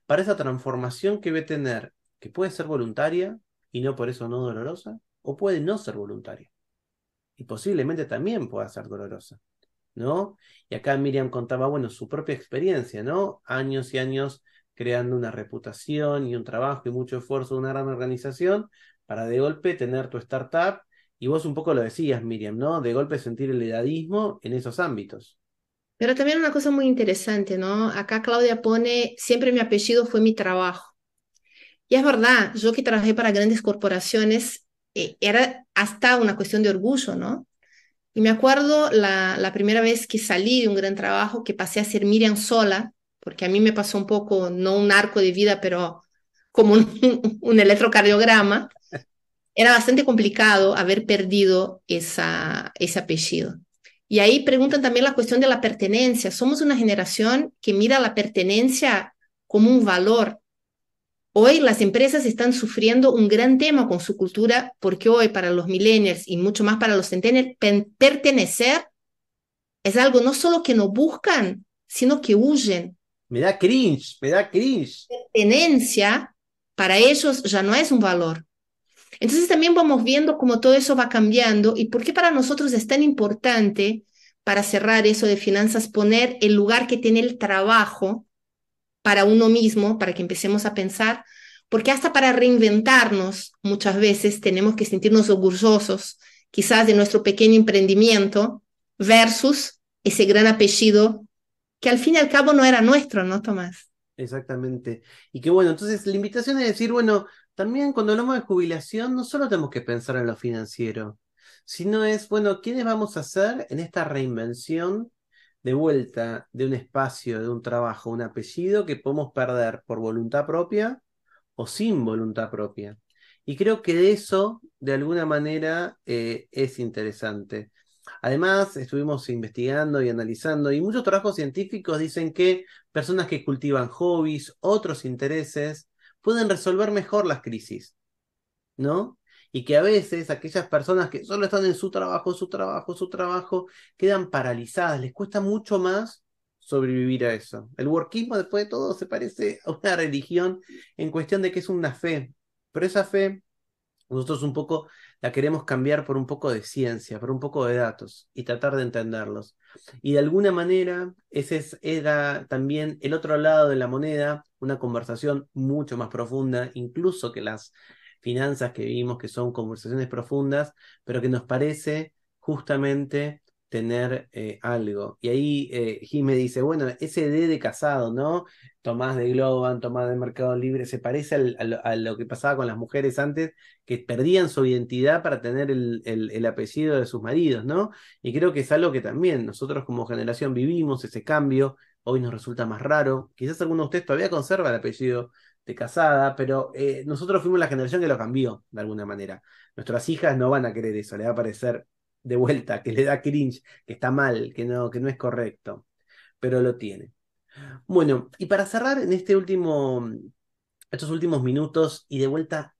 para esa transformación que voy a tener, que puede ser voluntaria y no por eso no dolorosa, o puede no ser voluntaria? Y posiblemente también pueda ser dolorosa, ¿no? Y acá Miriam contaba, bueno, su propia experiencia, ¿no? Años y años creando una reputación y un trabajo y mucho esfuerzo de una gran organización para de golpe tener tu startup. Y vos un poco lo decías, Miriam, ¿no? De golpe sentir el edadismo en esos ámbitos. Pero también una cosa muy interesante, ¿no? Acá Claudia pone, siempre mi apellido fue mi trabajo. Y es verdad, yo que trabajé para grandes corporaciones, era hasta una cuestión de orgullo, ¿no? Y me acuerdo la primera vez que salí de un gran trabajo, que pasé a ser Miriam sola, porque a mí me pasó un poco, no un arco de vida, pero como un electrocardiograma. Era bastante complicado haber perdido ese apellido. Y ahí preguntan también la cuestión de la pertenencia. Somos una generación que mira la pertenencia como un valor. Hoy las empresas están sufriendo un gran tema con su cultura porque hoy para los millennials y mucho más para los centennials, pertenecer es algo no solo que no buscan, sino que huyen. Me da cringe, me da cringe. Pertenencia para ellos ya no es un valor. Entonces también vamos viendo cómo todo eso va cambiando y por qué para nosotros es tan importante, para cerrar eso de finanzas, poner el lugar que tiene el trabajo para uno mismo, para que empecemos a pensar, porque hasta para reinventarnos muchas veces tenemos que sentirnos orgullosos quizás de nuestro pequeño emprendimiento versus ese gran apellido que al fin y al cabo no era nuestro, ¿no, Tomás? Exactamente. Y que bueno, entonces la invitación es decir, bueno, también cuando hablamos de jubilación, no solo tenemos que pensar en lo financiero, sino es, bueno, ¿quiénes vamos a ser en esta reinvención de vuelta de un espacio, de un trabajo, un apellido que podemos perder por voluntad propia o sin voluntad propia? Y creo que de eso, de alguna manera, es interesante. Además, estuvimos investigando y analizando, y muchos trabajos científicos dicen que personas que cultivan hobbies, otros intereses, pueden resolver mejor las crisis, ¿no? Y que a veces aquellas personas que solo están en su trabajo, su trabajo, su trabajo, quedan paralizadas, les cuesta mucho más sobrevivir a eso. El workismo, después de todo, se parece a una religión en cuestión de que es una fe, pero esa fe nosotros un poco la queremos cambiar por un poco de ciencia, por un poco de datos y tratar de entenderlos. Y de alguna manera era también el otro lado de la moneda, una conversación mucho más profunda, incluso que las finanzas que vimos, que son conversaciones profundas, pero que nos parece justamente tener algo. Y ahí Jimé dice, bueno, ese D de Casado, ¿no? Tomás de Globan, Tomás de Mercado Libre, se parece a lo que pasaba con las mujeres antes, que perdían su identidad para tener el apellido de sus maridos, ¿no? Y creo que es algo que también nosotros como generación vivimos ese cambio, hoy nos resulta más raro, quizás alguno de ustedes todavía conserva el apellido de casada, pero nosotros fuimos la generación que lo cambió de alguna manera. Nuestras hijas no van a querer eso, le va a parecer de vuelta, que le da cringe, que está mal, que no es correcto, pero lo tiene. Bueno, y para cerrar en estos últimos minutos y de vuelta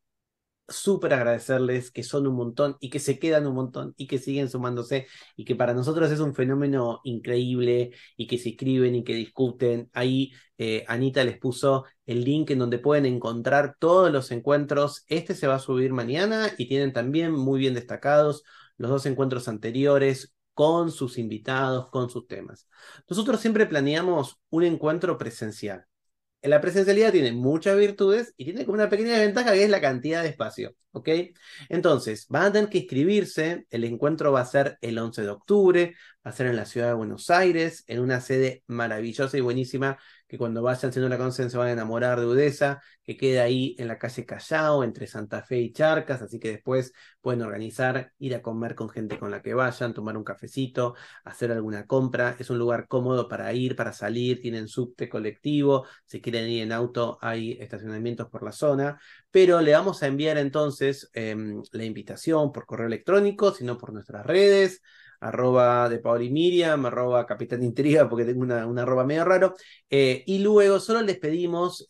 súper agradecerles que son un montón y que se quedan un montón y que siguen sumándose y que para nosotros es un fenómeno increíble y que se escriben y que discuten. Ahí Anita les puso el link en donde pueden encontrar todos los encuentros. Este se va a subir mañana y tienen también muy bien destacados los dos encuentros anteriores con sus invitados, con sus temas. Nosotros siempre planeamos un encuentro presencial. La presencialidad tiene muchas virtudes y tiene como una pequeña desventaja que es la cantidad de espacio, ¿ok? Entonces, van a tener que inscribirse, el encuentro va a ser el 11 de octubre, va a ser en la ciudad de Buenos Aires, en una sede maravillosa y buenísima, que cuando vayan siendo la Concepción se van a enamorar de Udesa, que queda ahí en la calle Callao, entre Santa Fe y Charcas, así que después pueden organizar, ir a comer con gente con la que vayan, tomar un cafecito, hacer alguna compra, es un lugar cómodo para ir, para salir, tienen subte colectivo, si quieren ir en auto hay estacionamientos por la zona, pero le vamos a enviar entonces la invitación por correo electrónico, sino por nuestras redes, arroba de Paola y Miriam, arroba Capitán Intriga, porque tengo una arroba medio raro, y luego solo les pedimos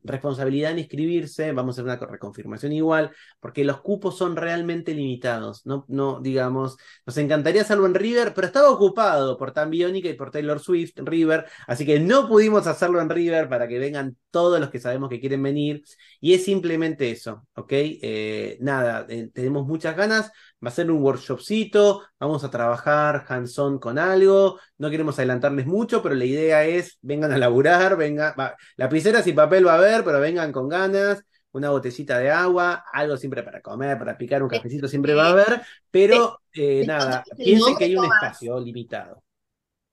responsabilidad en inscribirse, vamos a hacer una reconfirmación igual, porque los cupos son realmente limitados, no digamos, nos encantaría hacerlo en River, pero estaba ocupado por Tan Biónica y por Taylor Swift, River, así que no pudimos hacerlo en River para que vengan todos los que sabemos que quieren venir, y es simplemente eso, ¿ok? Nada, tenemos muchas ganas, va a ser un workshopcito, vamos a trabajar hands-on con algo, no queremos adelantarles mucho, pero la idea es, vengan a laburar, lapiceras y papel va a haber, pero vengan con ganas, una botellita de agua, algo siempre para comer, para picar un cafecito siempre va a haber, pero ¿Le nada, contamos el piensen que nombre, hay un Tomás? espacio limitado.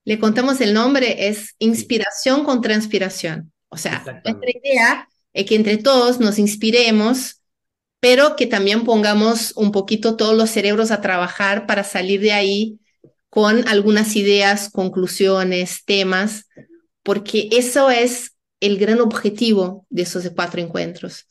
Le contamos el nombre, es Sí, Inspiración con Transpiración. O sea, nuestra exactamente. idea es que entre todos nos inspiremos, pero que también pongamos un poquito todos los cerebros a trabajar para salir de ahí con algunas ideas, conclusiones, temas, porque eso es el gran objetivo de esos 4 encuentros,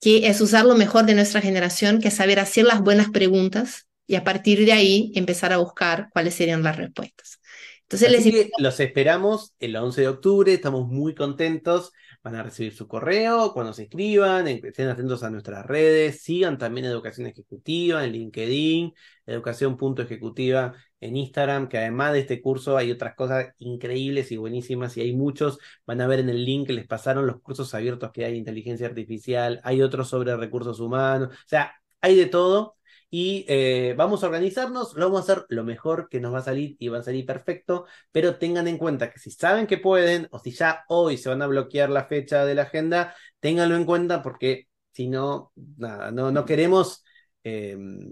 que es usar lo mejor de nuestra generación, que es saber hacer las buenas preguntas y a partir de ahí empezar a buscar cuáles serían las respuestas. Entonces les Así invito. que los esperamos el 11 de octubre, estamos muy contentos, van a recibir su correo cuando se inscriban, estén atentos a nuestras redes, sigan también Educación Ejecutiva en LinkedIn, Educación.ejecutiva en Instagram, que además de este curso hay otras cosas increíbles y buenísimas y hay muchos, van a ver en el link que les pasaron los cursos abiertos que hay de inteligencia artificial, hay otros sobre recursos humanos, o sea, hay de todo. Y vamos a organizarnos, lo vamos a hacer lo mejor que nos va a salir y va a salir perfecto, pero tengan en cuenta que si saben que pueden o si ya hoy se van a bloquear la fecha de la agenda, ténganlo en cuenta porque si no, nada, no queremos,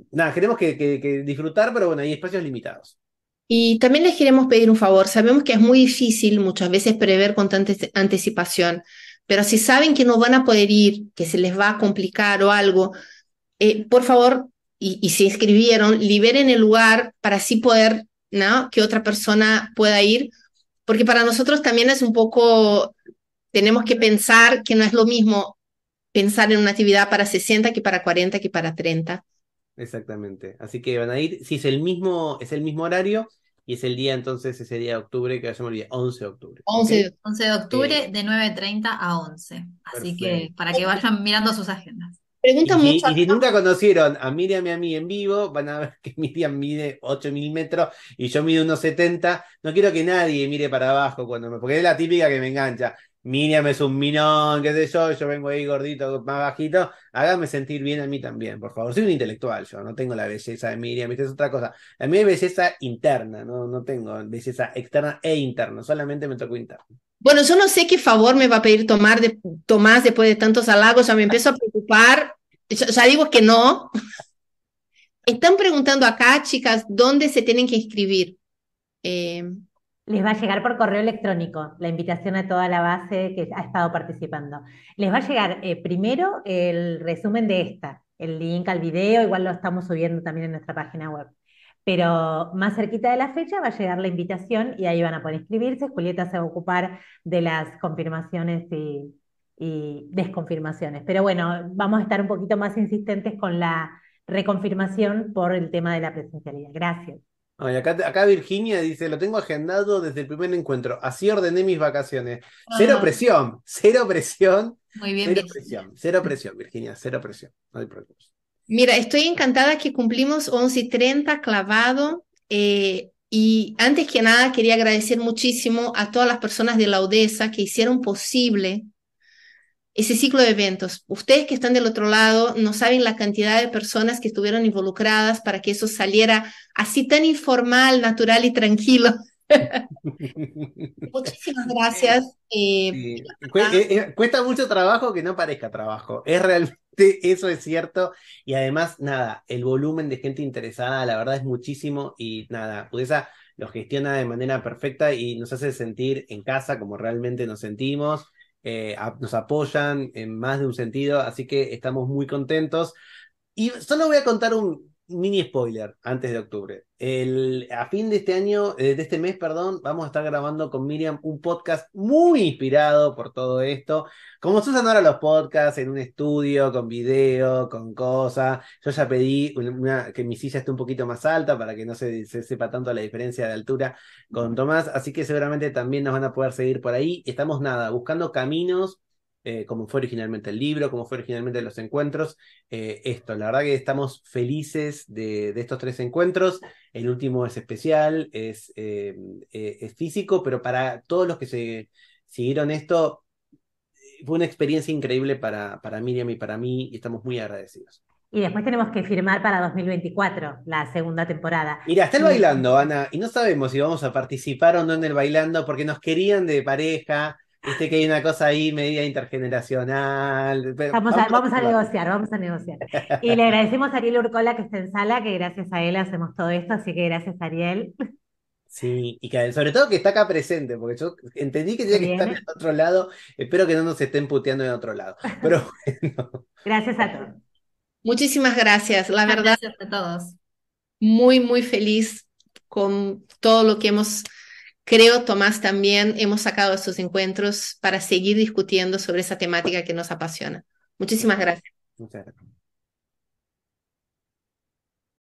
nada, queremos que disfrutar, pero bueno, hay espacios limitados. Y también les queremos pedir un favor. Sabemos que es muy difícil muchas veces prever con tanta anticipación, pero si saben que no van a poder ir, que se les va a complicar o algo, por favor, y se inscribieron, liberen el lugar para así poder, ¿no? Que otra persona pueda ir, porque para nosotros también es un poco, tenemos que pensar que no es lo mismo pensar en una actividad para 60 que para 40 que para 30. Exactamente. Así que van a ir, sí, es el mismo horario y es el día entonces, ese día de octubre, que ya me olvidé, 11 de octubre, ¿ok? 11 de 11 de octubre Eh, de 9:30 a 11. Así que para que perfecto. vayan mirando sus agendas. Pregunta mucho. Y si nunca conocieron a Miriam y a mí en vivo, van a ver que Miriam mide 8.000 metros y yo mido 1,70. No quiero que nadie mire para abajo porque es la típica que me engancha. Miriam es un minón, qué sé yo vengo ahí gordito, más bajito. Hágame sentir bien a mí también, por favor. Soy un intelectual yo, no tengo la belleza de Miriam, ¿viste? Es otra cosa. A mí hay belleza interna, no tengo belleza externa e interna, solamente me tocó interna. Bueno, yo no sé qué favor me va a pedir Tomás después de tantos halagos, ya me empiezo a preocupar. Ya digo que no. Están preguntando acá, chicas, ¿dónde se tienen que inscribir? Eh, Les va a llegar por correo electrónico la invitación a toda la base que ha estado participando. Les va a llegar primero el resumen de el link al video, igual lo estamos subiendo también en nuestra página web. Pero más cerquita de la fecha va a llegar la invitación y ahí van a poder inscribirse. Julieta se va a ocupar de las confirmaciones y desconfirmaciones. Pero bueno, vamos a estar un poquito más insistentes con la reconfirmación por el tema de la presencialidad. Gracias. Ay, acá Virginia dice, lo tengo agendado desde el primer encuentro. Así ordené mis vacaciones. Cero Ah, presión, cero presión, muy bien, cero Virginia. presión, cero presión, Virginia, cero presión. No hay problema. Mira, estoy encantada que cumplimos 11:30 clavado. Y antes que nada, quería agradecer muchísimo a todas las personas de la UDESA que hicieron posible ese ciclo de eventos. Ustedes que están del otro lado no saben la cantidad de personas que estuvieron involucradas para que eso saliera así tan informal, natural y tranquilo. Muchísimas gracias. Sí. La verdad. Cuesta mucho trabajo que no parezca trabajo. Es realmente, eso es cierto. Y además, nada, el volumen de gente interesada, la verdad es muchísimo. Y nada, Udesa lo gestiona de manera perfecta y nos hace sentir en casa como realmente nos sentimos. Nos apoyan en más de un sentido, así que estamos muy contentos. Y solo voy a contar un mini spoiler antes de octubre. A fin de este año, de este mes, perdón, vamos a estar grabando con Miriam un podcast muy inspirado por todo esto. Como se usan ahora los podcasts en un estudio, con video, con cosas. Yo ya pedí que mi silla esté un poquito más alta para que no se sepa tanto la diferencia de altura con Tomás. Así que seguramente también nos van a poder seguir por ahí. Estamos nada, buscando caminos. Como fue originalmente el libro, como fue originalmente los encuentros, la verdad que estamos felices de estos 3 encuentros. El último es especial, es físico, pero para todos los que se siguieron esto, fue una experiencia increíble para Miriam y para mí, y estamos muy agradecidos. Y después tenemos que firmar para 2024, la segunda temporada. Mira, está el Y bailando, Ana, y no sabemos si vamos a participar o no en el bailando, porque nos querían de pareja. Viste que hay una cosa ahí media intergeneracional. Pero vamos a vamos a probarlo. negociar, vamos a negociar. Y le agradecemos a Ariel Urcola que está en sala, que gracias a él hacemos todo esto, así que gracias Ariel, Sí, y que sobre todo que está acá presente, porque yo entendí que que tenía que estar en viene. otro lado. Espero que no nos estén puteando en otro lado. Pero bueno, Gracias a todos. Muchísimas gracias. La Muchas verdad, gracias a todos. muy, muy feliz con todo lo que hemos, creo, Tomás, también hemos sacado de estos encuentros para seguir discutiendo sobre esa temática que nos apasiona. Muchísimas gracias. muchas gracias.